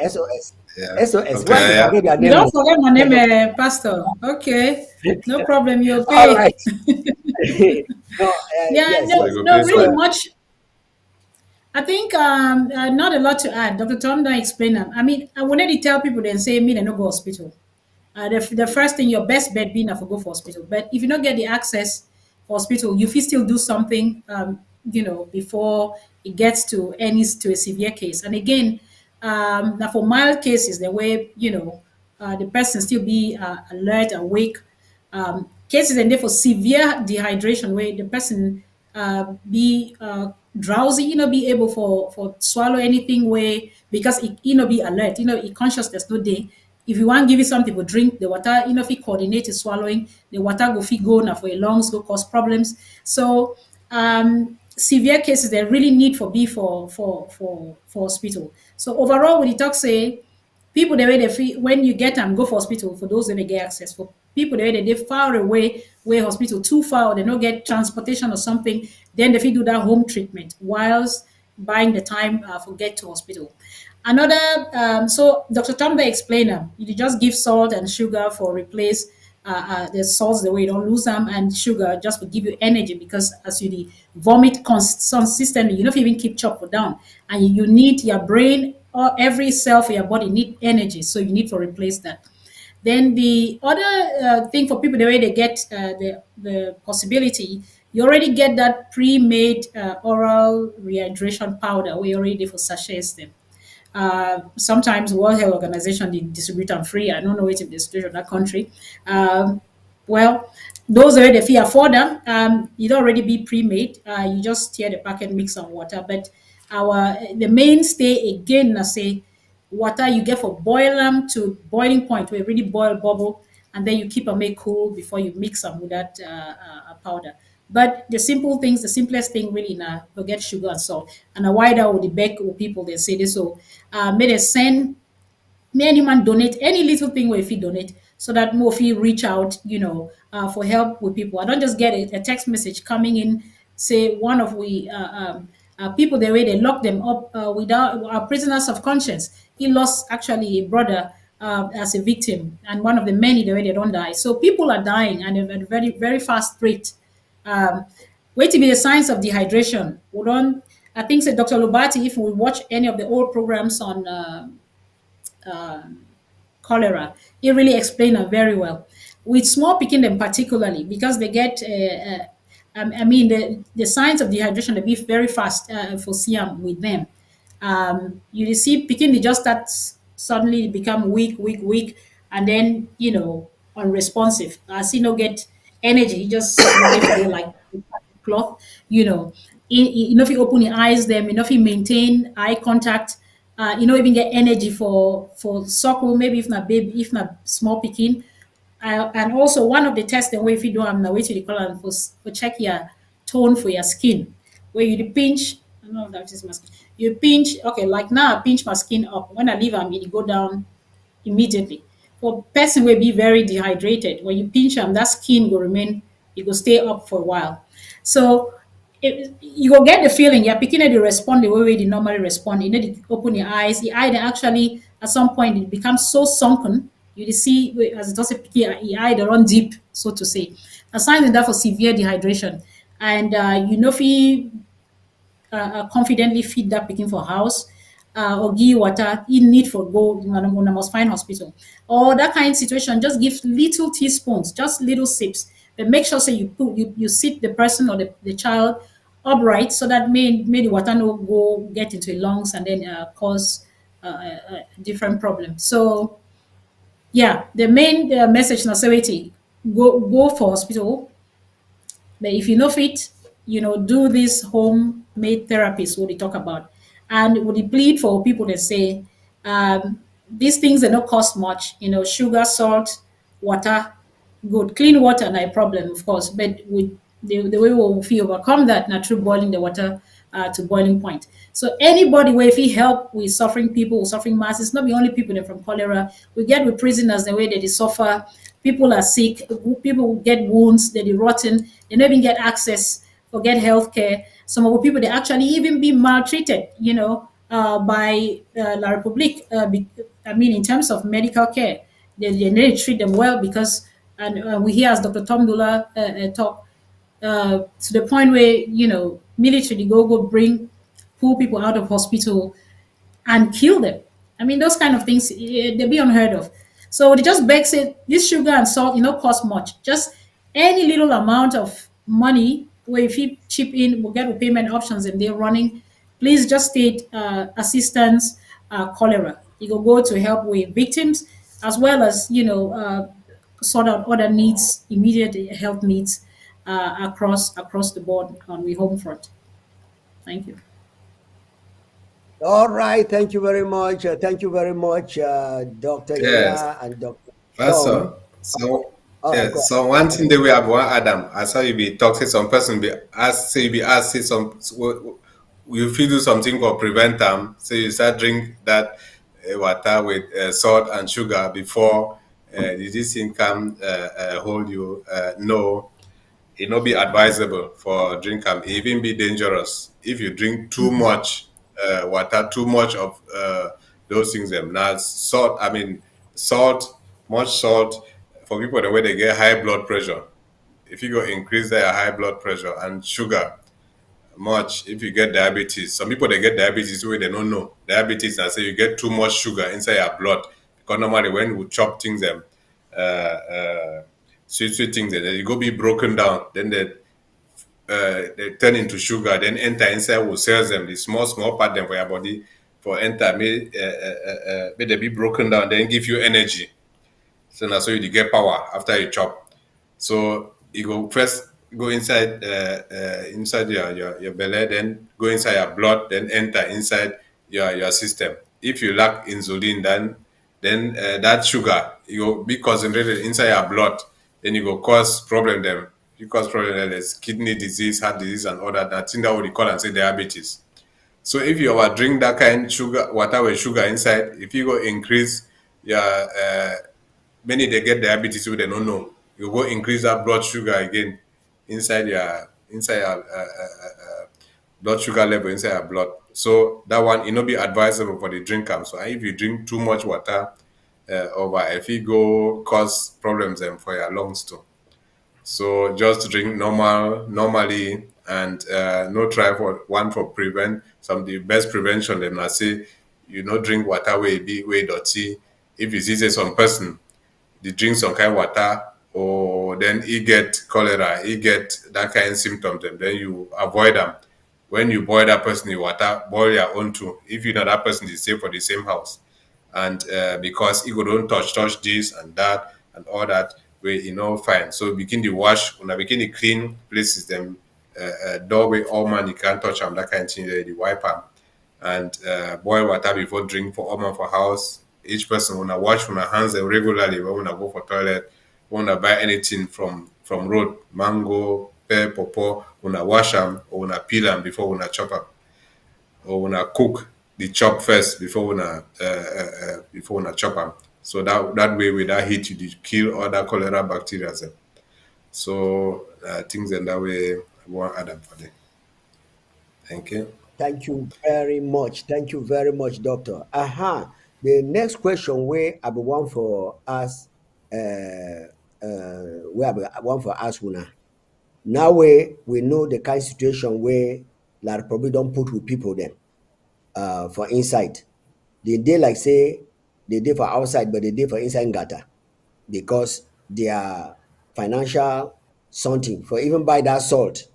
SOS. Yeah. SOS. Okay, Why did I yeah. forget your You name? don't forget my name, Pastor. Okay, no problem. You're okay. All right. No, Yeah, yes, no, yes. no, really much. I think not a lot to add. Dr. Tom don't explain them. I mean, I wanted to tell people then say me they no go hospital. The first thing, your best bet being to go for hospital. But if you don't get the access for hospital, you feel still do something, before it gets to a severe case. And again, now for mild cases, the way the person still be alert, awake. Cases and therefore severe dehydration, where the person be drowsy, be able for swallow anything where because it be alert, it consciousness no day. If you want give it something to drink, the water, if it coordinated swallowing, the water go fit go now for your lungs, go cause problems. So severe cases they really need for be for hospital. So overall, when you talk say people the way they feel when you get them go for hospital for those that they get access for people the way they far away where hospital too far or they don't get transportation or something, then they feel do that home treatment whilst buying the time for get to hospital. Another so Dr. Tom they explained them. You just give salt and sugar for replace the salts the way you don't lose them and sugar just to give you energy because as you vomit consistently, you don't even keep chop for down and you need your brain or every cell for your body need energy, so you need to replace that. Then the other thing for people the way they get the possibility, you already get that pre-made oral rehydration powder. We already did for sachets them. Sometimes World Health Organization they distribute them free. I don't know if they distribute in that country. Well, those already if you afford them, it already be pre-made. You just tear the packet, mix some water. But the mainstay again, I say water you get for boil them to boiling point where it really boil bubble, and then you keep them make cool before you mix them with that powder. But the simple things, the simplest thing really now, forget sugar and salt. And a wider with the beg with people, they say this. So may they send, may anyone donate any little thing where if you donate. so that Mofi reach out, for help with people. I don't just get a text message coming in, say one of we people the way they lock them up without prisoners of conscience. He lost actually a brother as a victim, and one of the many the way they don't die. So people are dying and at a very very fast rate. Wait to be the signs of dehydration. We don't. I think said Dr. Lubati, if we watch any of the old programs on cholera, he really explained it very well. With small picking them particularly, because they get, the signs of dehydration, they be very fast for Siam with them. You see picking, they just start suddenly become weak, and then, unresponsive. As you know, get energy, just live there like cloth, if you open your eyes them, if you maintain eye contact, even get energy for suckle, maybe if not baby, if not small picking. And also one of the tests the way if you do I'm the way to the color for check your tone for your skin. Where you pinch, I don't know if that is my skin. You pinch, okay, like now I pinch my skin up. When I leave I'm it go down immediately. For person will be very dehydrated. When you pinch them, that skin will remain, it will stay up for a while. So you will get the feeling you're picking it to respond the way they normally respond. You need to open your eyes. The eye they actually at some point it becomes so sunken. You see as it does a your eye they run deep, so to say. A sign is that for severe dehydration. And if you confidently feed that picking for house or give water in need for go when I must find hospital or that kind of situation, just give little teaspoons, just little sips, but make sure say you sit the person or the child upright so that may the water no go get into the lungs and then cause different problems. So yeah, the main message now say go for hospital. But if you know fit, do this homemade therapies, what they talk about. And would they plead for people that say, these things they don't cost much, sugar, salt, water, good. Clean water, no problem, of course. But with the way we overcome that, not through boiling the water to boiling point. So anybody where if he help with suffering people, suffering masses, not the only people that from cholera, we get with prisoners the way that they suffer. People are sick, people get wounds, they're rotten, they don't even get access or get health care. Some of the people they actually even be maltreated, by La Republique. In terms of medical care, they need to treat them well because, and we hear as Dr. Tom Ndulla talk, to the point where, military go bring poor people out of hospital and kill them. Those kind of things, they be unheard of. So they just beg, say, this sugar and salt, cost much. Just any little amount of money where if you chip in, we'll get repayment options and they're running. Please just state assistance, cholera. You will go to help with victims as well as, sort out other needs, immediate health needs across the board on the home front. Thank you. All right, thank you very much. Thank you very much, Dr. Yes. Yaya and Dr. Pastor, so one thing that we have one Adam, I saw you be talking some person be asked, say say some you feel do something for prevent them. So you start drink that water with salt and sugar before this thing come hold you. No, it not be advisable for drink them. It even be dangerous if you drink too much water, too much of those things. Them now salt. Salt, much salt for people the way they get high blood pressure. If you go increase their high blood pressure and sugar much, if you get diabetes, some people they get diabetes where they don't know diabetes and say you get too much sugar inside your blood because normally when you chop things them sweet things they go be broken down, then they turn into sugar, then enter inside will cells them the small part them for your body for enter may they be broken down, then give you energy. So now so you get power after you chop. So you go first go inside inside your belly, then go inside your blood, then enter inside your system. If you lack insulin, then that sugar you go be concentrated inside your blood, then you go cause problem them. You cause problem there's kidney disease, heart disease, and all that. I think that what you call and say diabetes. So if you ever drink that kind sugar water with sugar inside, if you go increase your many they get diabetes, so they don't know. You go increase that blood sugar again inside your blood sugar level inside your blood. So that one it not be advisable for the drinker. So if you drink too much water over, if you go cause problems for your lungs too. So just drink normally, and no try for one for prevent. Some the best prevention them I say you no drink water where it be way dirty. If you see say some person they drink some kind of water, or then he get cholera, he get that kind of symptoms, and then you avoid them. When you boil that person in water, boil your own too. If you know that person is stay for the same house, and because he go don't touch this and that and all that, we fine. So begin the wash, when I begin the clean places, them doorway all man you can't touch them, that kind of thing. The wipe them and boil water before drink for all man for house. Each person wanna wash on hands regularly when wanna go for toilet, wanna buy anything from road, mango, pear, pawpaw, wanna wash them or wanna peel them before wanna chop them, or wanna cook the chop first before wanna chop them. So that way with that heat you kill all that cholera bacteria. So things in that way I want add up for them. Thank you. Thank you very much. Thank you very much, Doctor. Aha. The next question where I be one for us, where I be one for us, Una. Now we know the kind of situation where like probably don't put with people then, for inside. They like say they did for outside, but they did for inside gata because their financial something for even buy that salt,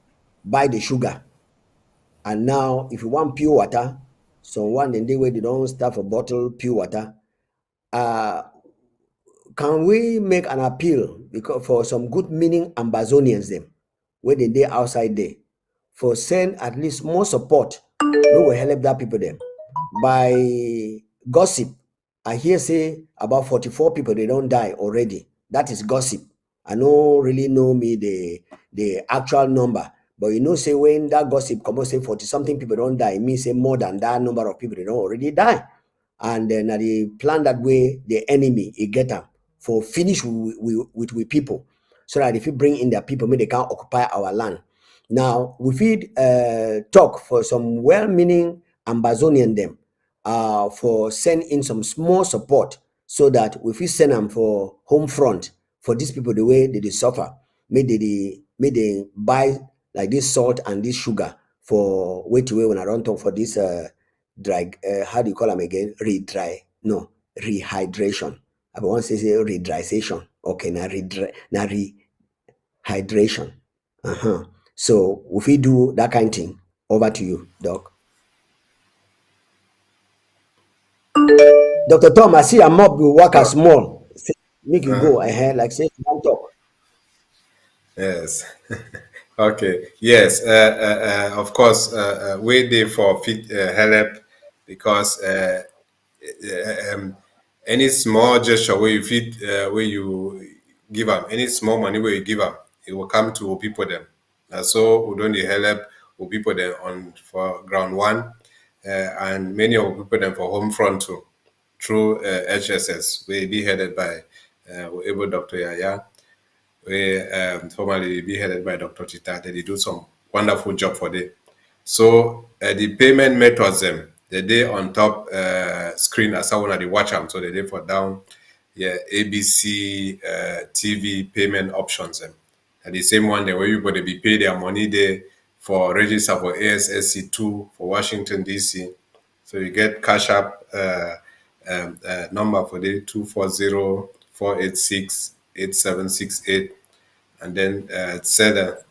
buy the sugar. And now, if you want pure water, someone in the way they don't start for bottle pure water, can we make an appeal because for some good meaning Ambazonians them, where they outside there, for send at least more support, we will help that people them. By gossip, I hear say about 44 people they don't die already. That is gossip. I don't really know me the actual number. But say when that gossip come out say 40 something people don't die, it means say more than that number of people they don't already die. And then they plan that way the enemy it get them for finish with people. So that if you bring in their people, maybe they can occupy our land. Now we feed talk for some well-meaning Ambazonian them for send in some small support so that if we send them for home front for these people the way they suffer, may they buy like this salt and this sugar for way to way when I don't talk for this dry how do you call them again? Rehydration. I want to say rehydration. Okay, now rehydration. So if we do that kind of thing, over to you, Doc. Dr. Tom, I see a mob will work as small. Make you go ahead, like say don't talk. Yes. Okay. Yes. Of course. We there for fit help because any small gesture where you fit where you give them any small money where you give them, it will come to people them. So we don't need help with people them on for ground one, and many of people them for home front too, through HSS. We be headed by able Dr. Yaya. We formerly be headed by Dr. Chita. They do some wonderful job for them. So the payment methods them they on top screen as I want to watch them. So they for down ABC TV payment options them. And the same one where you going to be pay their money there for register for ASSC2 for Washington DC. So you get Cash App number for the 240-486-8768, and then seller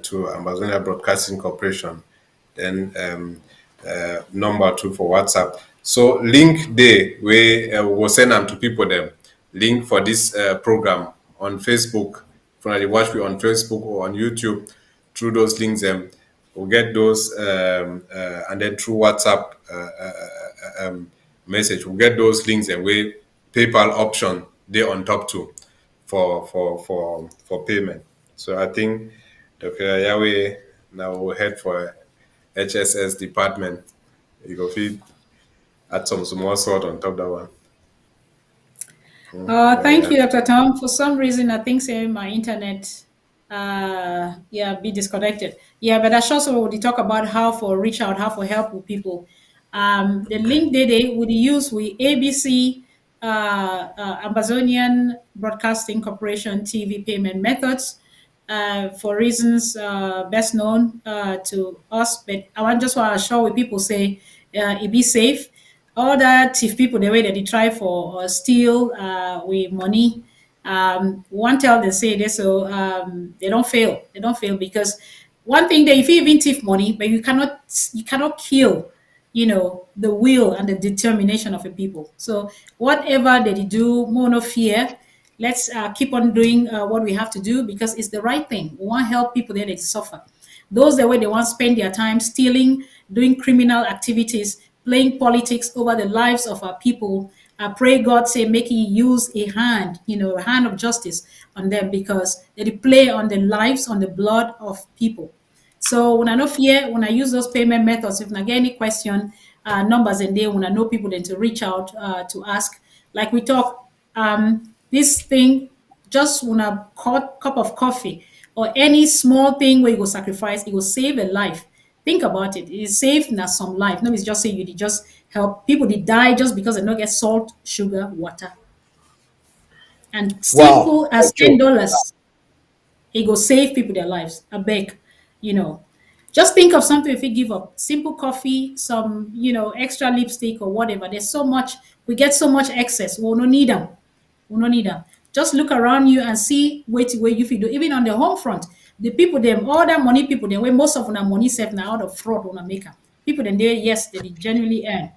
to Amazonia Broadcasting Corporation. Then number 2 for WhatsApp. So link there we will send them to people them. Link for this program on Facebook. When you watch me on Facebook or on YouTube, through those links we'll get those and then through WhatsApp message we'll get those links and we PayPal option there on top too for payment. So I think Dr. Yahweh now will head for HSS department. You go feed add some more salt on top of that one. Thank you, Dr. Tom. For some reason, I think say my internet, be disconnected. Yeah, but that's also what we talk about how for reach out, how for help with people. The link they would use with ABC, Amazonian Broadcasting Corporation TV payment methods. For reasons best known to us, but just want to assure with people say it be safe all that if people the way that they try for steal with money one tell they say this so they don't fail because one thing that if you even thief money but you cannot kill the will and the determination of a people. So whatever that you do more no fear. Let's keep on doing what we have to do because it's the right thing. We want to help people that they suffer. Those the way they want to spend their time stealing, doing criminal activities, playing politics over the lives of our people. I pray God say make He use a hand, a hand of justice on them because they play on the lives, on the blood of people. So when I know fear, when I use those payment methods, if I get any question, numbers and there, when I know people then to reach out to ask, like we talk, this thing, just when a cup of coffee or any small thing where you go sacrifice, it will save a life. Think about it. It saved now some life. No, it's just say you did just help people. They die just because they don't get salt, sugar, water, and Wow, simple as thank you. $10. It go save people their lives. I beg, you know. Just think of something if you give up. Simple coffee, some, extra lipstick or whatever. There's so much, we get so much excess. We don't need them. We don't need them. Just look around you and see where you feel do. Even on the home front, the people them, all that money people them, where most of them money saved now out of fraud on America. People then there, yes, they genuinely earn.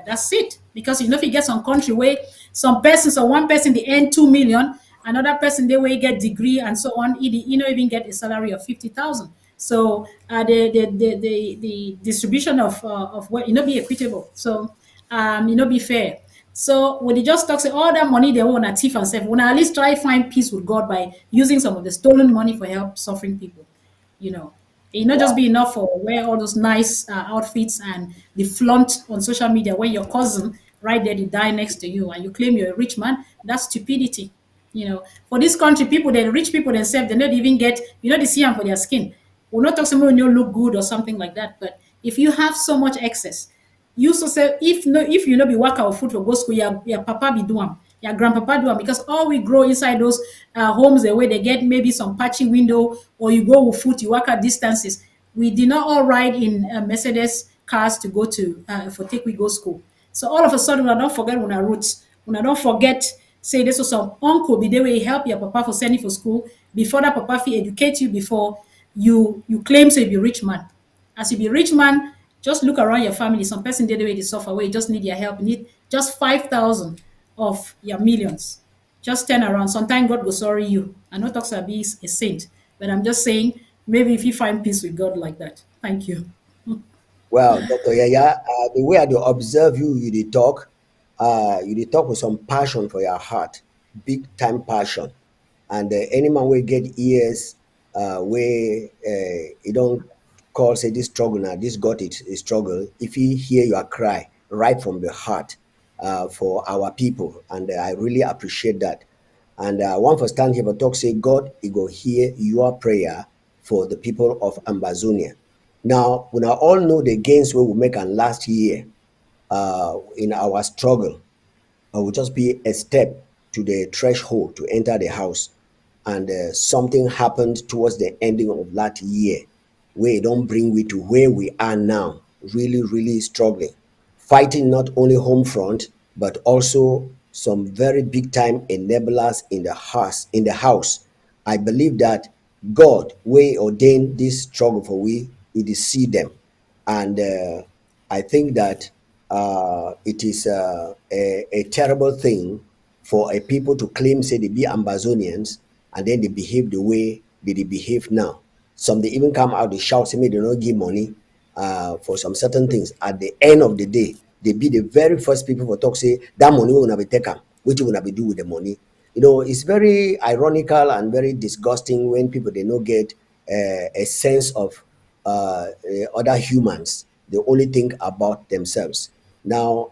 That's it. Because if you get some country where some persons or one person they earn 2 million, another person they will get degree and so on, even get a salary of 50,000. So the distribution of what be equitable. So be fair. So when they just talk say all that money they want to thief and save, when I at least try find peace with God by using some of the stolen money for help suffering people. you know it not just be enough for wear all those nice outfits and the flaunt on social media when your cousin right there they die next to you and you claim you're a rich man. That's stupidity. For this country, people, the rich people themselves, they not even get, they see them for their skin. We're not talking about when you look good or something like that, but if you have so much excess, you so say if you know be work our food for go school, your papa be doing, your grandpapa do am because all we grow inside those homes the way they get maybe some patchy window or you go with foot, you work at distances. We did not all ride in Mercedes cars to go to for take we go school. So all of a sudden, we don't forget when our roots. When I don't forget, say this was some uncle be there way help your papa for sending for school before that papa fee educate you before you claim so you be rich man. As you be rich man, just look around your family. Some person did the way they suffer, where you just need your help. You need just 5,000 of your millions. Just turn around. Sometimes God will sorry you. I'm not talking about being a saint, but I'm just saying maybe if you find peace with God like that. Thank you. Well, Dr. Yaya, the way I do observe you, you did talk with some passion for your heart, big time passion. And any man will get ears where you don't call say this struggle now, this got it a struggle. If he hear your cry right from the heart for our people, and I really appreciate that. And one for stand here but talk say God, he go hear your prayer for the people of Ambazonia. Now, we now all know the gains we will make on last year in our struggle. Will just be a step to the threshold to enter the house. And something happened towards the ending of that year where it don't bring we to where we are now, really, really struggling. Fighting not only home front, but also some very big time enablers in the house. I believe that God way ordained this struggle for we to see them. And I think that it is a terrible thing for a people to claim, say, they be Ambazonians, and then they behave the way they behave now. Some they even come out, they shout, say, me, they don't give money for some certain things. At the end of the day, they be the very first people for talk, say, that money will not be taken. What you will not be do with the money? It's very ironical and very disgusting when people, they don't get a sense of other humans. They only think about themselves. Now,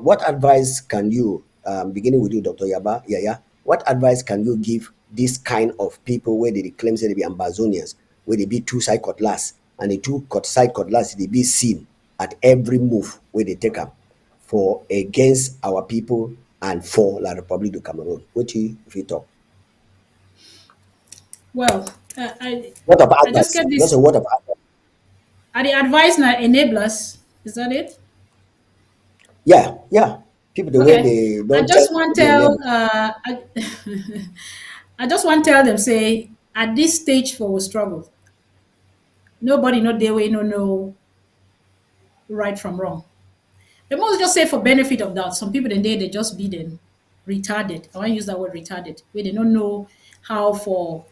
what advice can you beginning with you, Dr. Yaya, what advice can you give this kind of people where they claim say they be Ambazonians, where they be two-side cutlass, and the two-side cutlass they be seen at every move where they take up for against our people and for La Republic of Cameroon? What you if you talk? Well, What of I just advice? get Just a this. word of advice. Are the advice now enablers? Is that it? Yeah, yeah. People the way Okay. they I don't tell just want to the tell. neighbor. I just want to tell them say at this stage for we struggle. Nobody know their way, no know right from wrong. They must just say for benefit of doubt. Some people in there they just be them retarded. I want to use that word retarded, where they don't know how for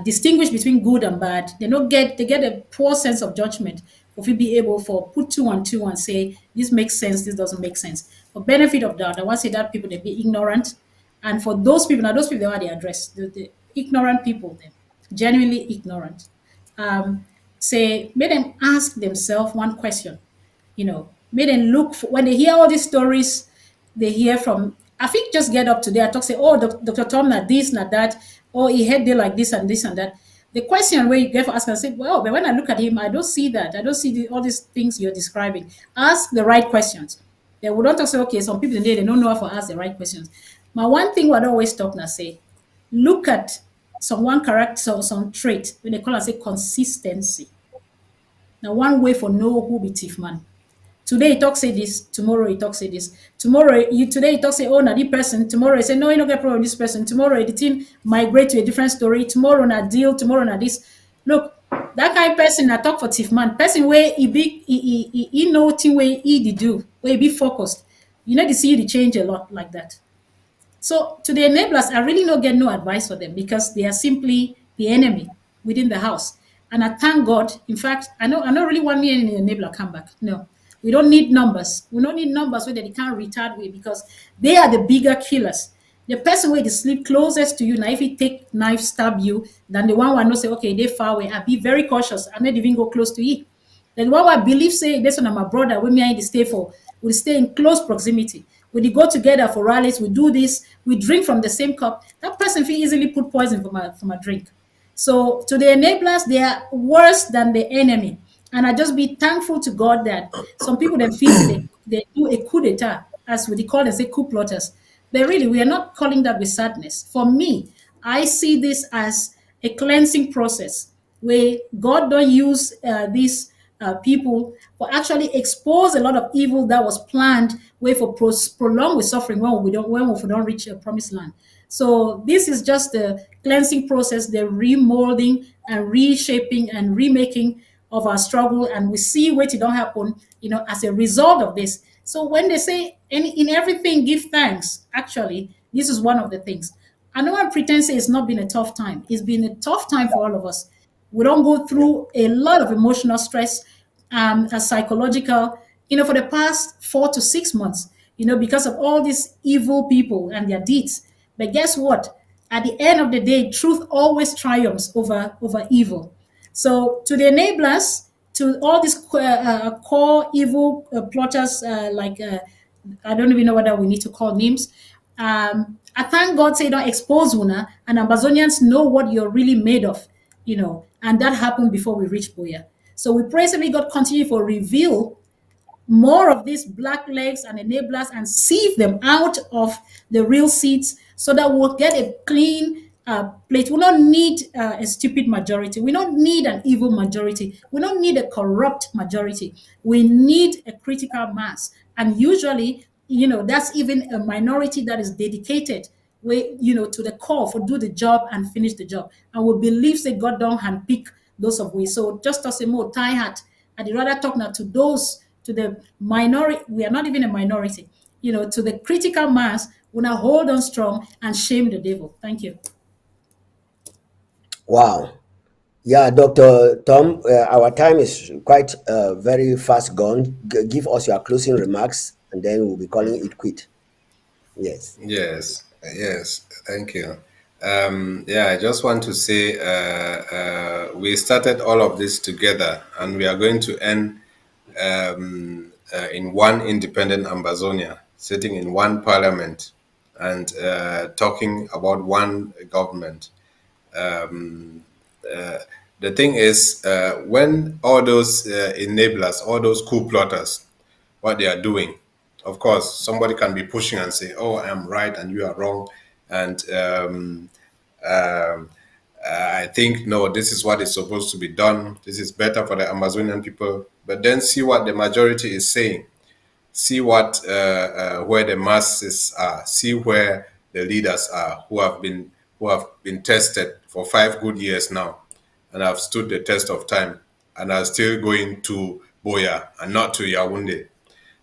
distinguish between good and bad. They get a poor sense of judgment. If we be able for put two and two and say this makes sense, this doesn't make sense. For benefit of doubt, I want to say that people they be ignorant, and for those people now those people they are the address the ignorant people, them genuinely ignorant. Say make them ask themselves one question, make them look for, when they hear all these stories, they hear from, I think just get up today, I talk say, oh, Dr. Tom, not this, not that, oh, he had there like this and that. The question where you get for ask, I say, well, but when I look at him, I don't see that. I don't see all these things you're describing. Ask the right questions. They would not say, okay, some people in there, they don't know how to ask the right questions. My one thing what I always talk now say, look at some one character, some trait, when they call it say consistency. Now, one way for know who be thief man. Today he talk say this, tomorrow he talk say this. Today he talk say, oh, now this person. Tomorrow he say, no, you don't get problem with this person. Tomorrow the team migrate to a different story. Tomorrow na deal. Tomorrow na this. Look, that kind of person that talk for thief man. Person where he know thing where he did do, where he be focused. You know, they see the change a lot like that. So to the enablers, I really don't get no advice for them because they are simply the enemy within the house. And I thank God. In fact, I don't really want me any enabler come back. No. We don't need numbers. We don't need numbers where they can't retard with because they are the bigger killers. The person where they sleep closest to you, now if he take knife, stab you, then the one who know say, okay, they far away. I be very cautious. I not even go close to you. Then one I believe say, this one my brother, when me and stay for, we stay in close proximity. We go together for rallies, we do this, we drink from the same cup. That person can easily put poison for my drink. So to the enablers, they are worse than the enemy. And I just be thankful to God that some people then feel they do a coup d'etat, as we call them, say coup plotters. But really, we are not calling that with sadness. For me, I see this as a cleansing process where God don't use these people for actually expose a lot of evil that was planned way for prolong with suffering when we don't reach a promised land. So this is just the cleansing process, the remolding and reshaping and remaking of our struggle, and we see what it don't happen, as a result of this. So when they say in everything give thanks, actually this is one of the things. I know one pretend say it's not been a tough time. It's been a tough time for all of us. We don't go through a lot of emotional stress, psychological, for the past 4 to 6 months, because of all these evil people and their deeds. But guess what? At the end of the day, truth always triumphs over evil. So to the enablers, to all these core evil plotters, I don't even know whether we need to call names. I thank God say don't expose una, and Amazonians know what you're really made of, and that happened before we reached Boya. So we pray that God continue to reveal more of these black legs and enablers and sieve them out of the real seats so that we'll get a clean plate. We don't need a stupid majority. We don't need an evil majority. We don't need a corrupt majority. We need a critical mass. And usually, that's even a minority that is dedicated to the core for do the job and finish the job. And we believe that God don't handpick those of we. So just as a more tie hat, I'd rather talk now to those, to the minority. We are not even a minority, to the critical mass. We now hold on strong and shame the devil. Thank you. Wow. Yeah, Dr. Tom, our time is quite very fast gone. Give us your closing remarks, and then we'll be calling it quit. Yes. Yes. Thank you. I just want to say we started all of this together, and we are going to end in one independent Ambazonia. sitting in one parliament and talking about one government. Um, uh, the thing is, when all those enablers, all those coup plotters, what they are doing, of course, somebody can be pushing and say, "Oh, I am right and you are wrong," and um, I think no, this is what is supposed to be done. This is better for the Amazonian people. But then see what the majority is saying. See what where the masses are. See where the leaders are who have been tested for 5 good years now, and have stood the test of time, and are still going to Boya and not to Yaoundé,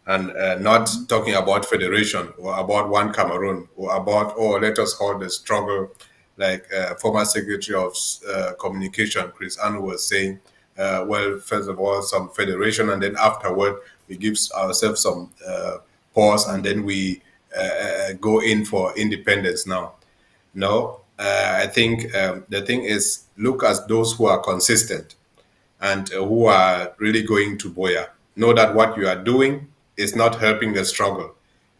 and not talking about federation or about one Cameroon or about, oh, let us hold the struggle, like former Secretary of Communication Chris Anu was saying. Well, first of all, some federation, and then afterward we give ourselves some pause, and then we go in for independence now. No, I think the thing is, look at those who are consistent and who are really going to Boya. Know that what you are doing is not helping the struggle.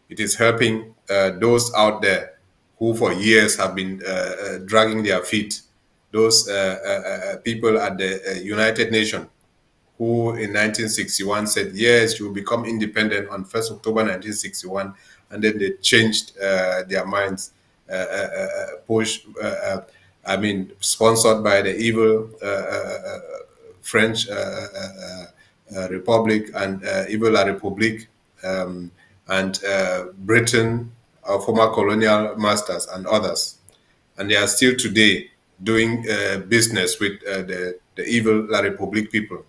It is helping those out there who for years have been dragging their feet. Those people at the United Nations who in 1961 said, yes, you will become independent on 1st October 1961, and then they changed their minds, sponsored by the evil French Republic and evil La République, and Britain, our former colonial masters, and others. And they are still today doing business with the evil La République people.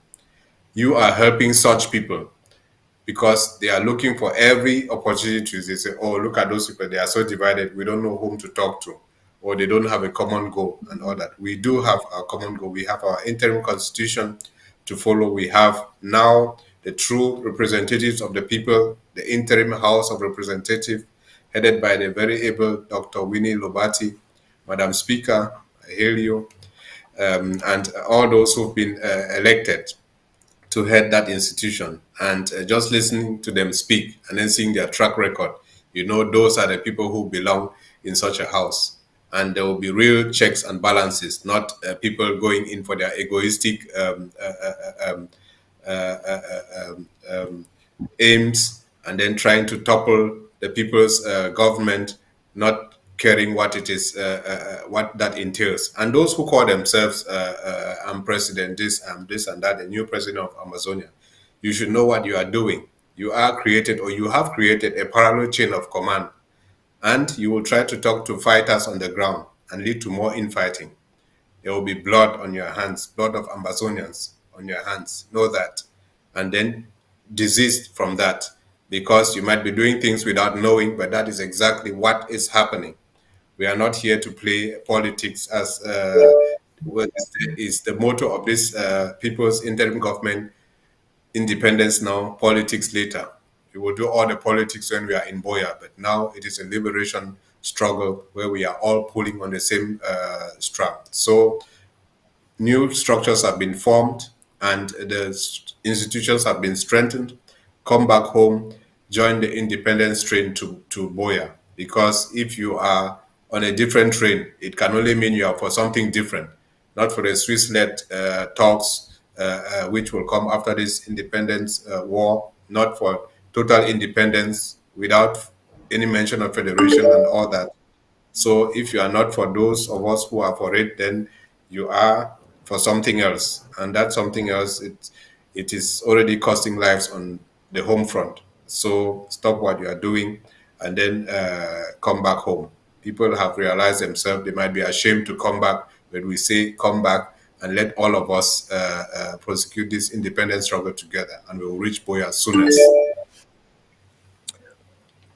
You are helping such people because they are looking for every opportunity. They say, oh, look at those people. They are so divided. We don't know whom to talk to, or they don't have a common goal and all that. We do have our common goal. We have our interim constitution to follow. We have now the true representatives of the people, the interim House of Representatives, headed by the very able Dr. Winnie Lobati, Madam Speaker, I hail you, and all those who've been elected to head that institution. And just listening to them speak and then seeing their track record, you know those are the people who belong in such a house. And there will be real checks and balances, not people going in for their egoistic aims and then trying to topple the people's government, not caring what it is, what that entails. And those who call themselves, I'm president, this and that, the new president of Amazonia, you should know what you are doing. You are created, or you have created, a parallel chain of command, and you will try to talk to fighters on the ground and lead to more infighting. There will be blood on your hands, blood of Amazonians on your hands. Know that. And then desist from that, because you might be doing things without knowing, but that is exactly what is happening. We are not here to play politics, as what is the motto of this people's interim government: independence now, politics later. We will do all the politics when we are in Boya, but now it is a liberation struggle where we are all pulling on the same strap. So new structures have been formed and the institutions have been strengthened. Come back home, join the independence train to Boya. Because if you are on a different train, it can only mean you are for something different, not for the Swiss-led talks which will come after this independence war, not for total independence without any mention of federation and all that. So if you are not for those of us who are for it, then you are for something else. And that something else, it is already costing lives on the home front. So stop what you are doing and then come back home. People have realized themselves they might be ashamed to come back, but we say come back and let all of us prosecute this independence struggle together, and we will reach Boya as soon as.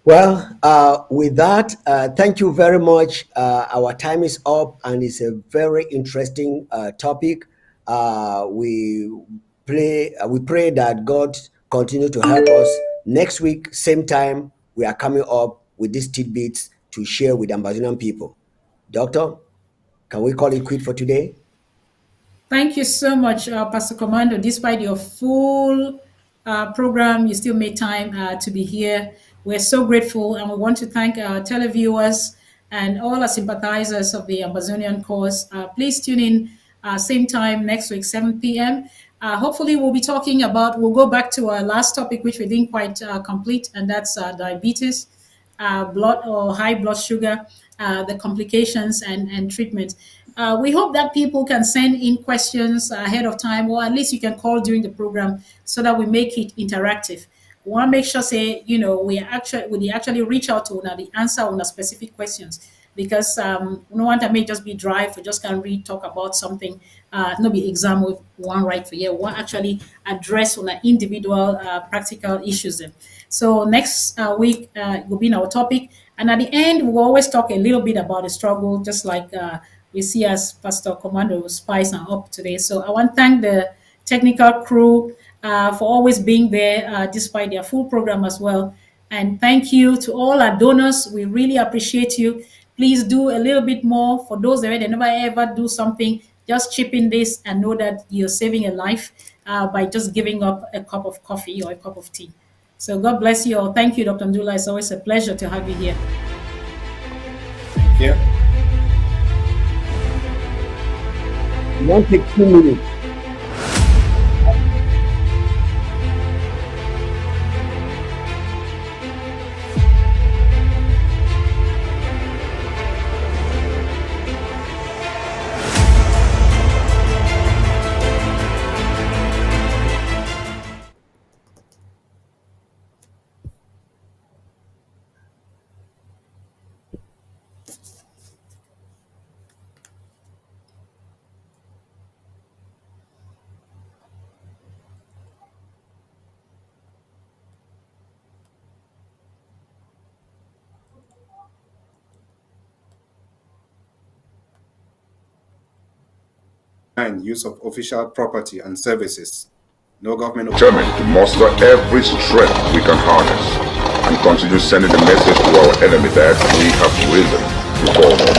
Well, with that, thank you very much. Our time is up, and it's a very interesting topic. We pray that God continue to help us. Next week, same time, we are coming up with these tidbits to share with Amazonian people. Doctor, can we call it quit for today? Thank you so much, Pastor Commando. Despite your full program, you still made time to be here. We're so grateful, and we want to thank our televiewers and all our sympathizers of the Amazonian cause. Please tune in same time next week, 7 p.m. Hopefully, we'll go back to our last topic, which we didn't quite complete, and that's diabetes, blood or high blood sugar, the complications and treatment. We hope that people can send in questions ahead of time, or at least you can call during the program so that we make it interactive. We want to make sure, say, we actually reach out to the answer on specific questions, because we don't want to may just be dry if we just can read, talk about something, no be exam with one right for you. We want actually address on individual practical issues. So next week will be our topic. And at the end, we'll always talk a little bit about the struggle, just like we see as Pastor Commando Spice and up today. So I want to thank the technical crew for always being there despite their full program as well. And thank you to all our donors. We really appreciate you. Please do a little bit more. For those that never ever do something, just chip in this and know that you're saving a life by just giving up a cup of coffee or a cup of tea. So God bless you all. Thank you, Dr. Ndulla. It's always a pleasure to have you here. Thank you. You won't take 2 minutes. And use of official property and services. No government determined to muster every strength we can harness and continue sending the message to our enemy that we have risen to fall no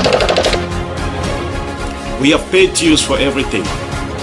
more. We have paid dues for everything.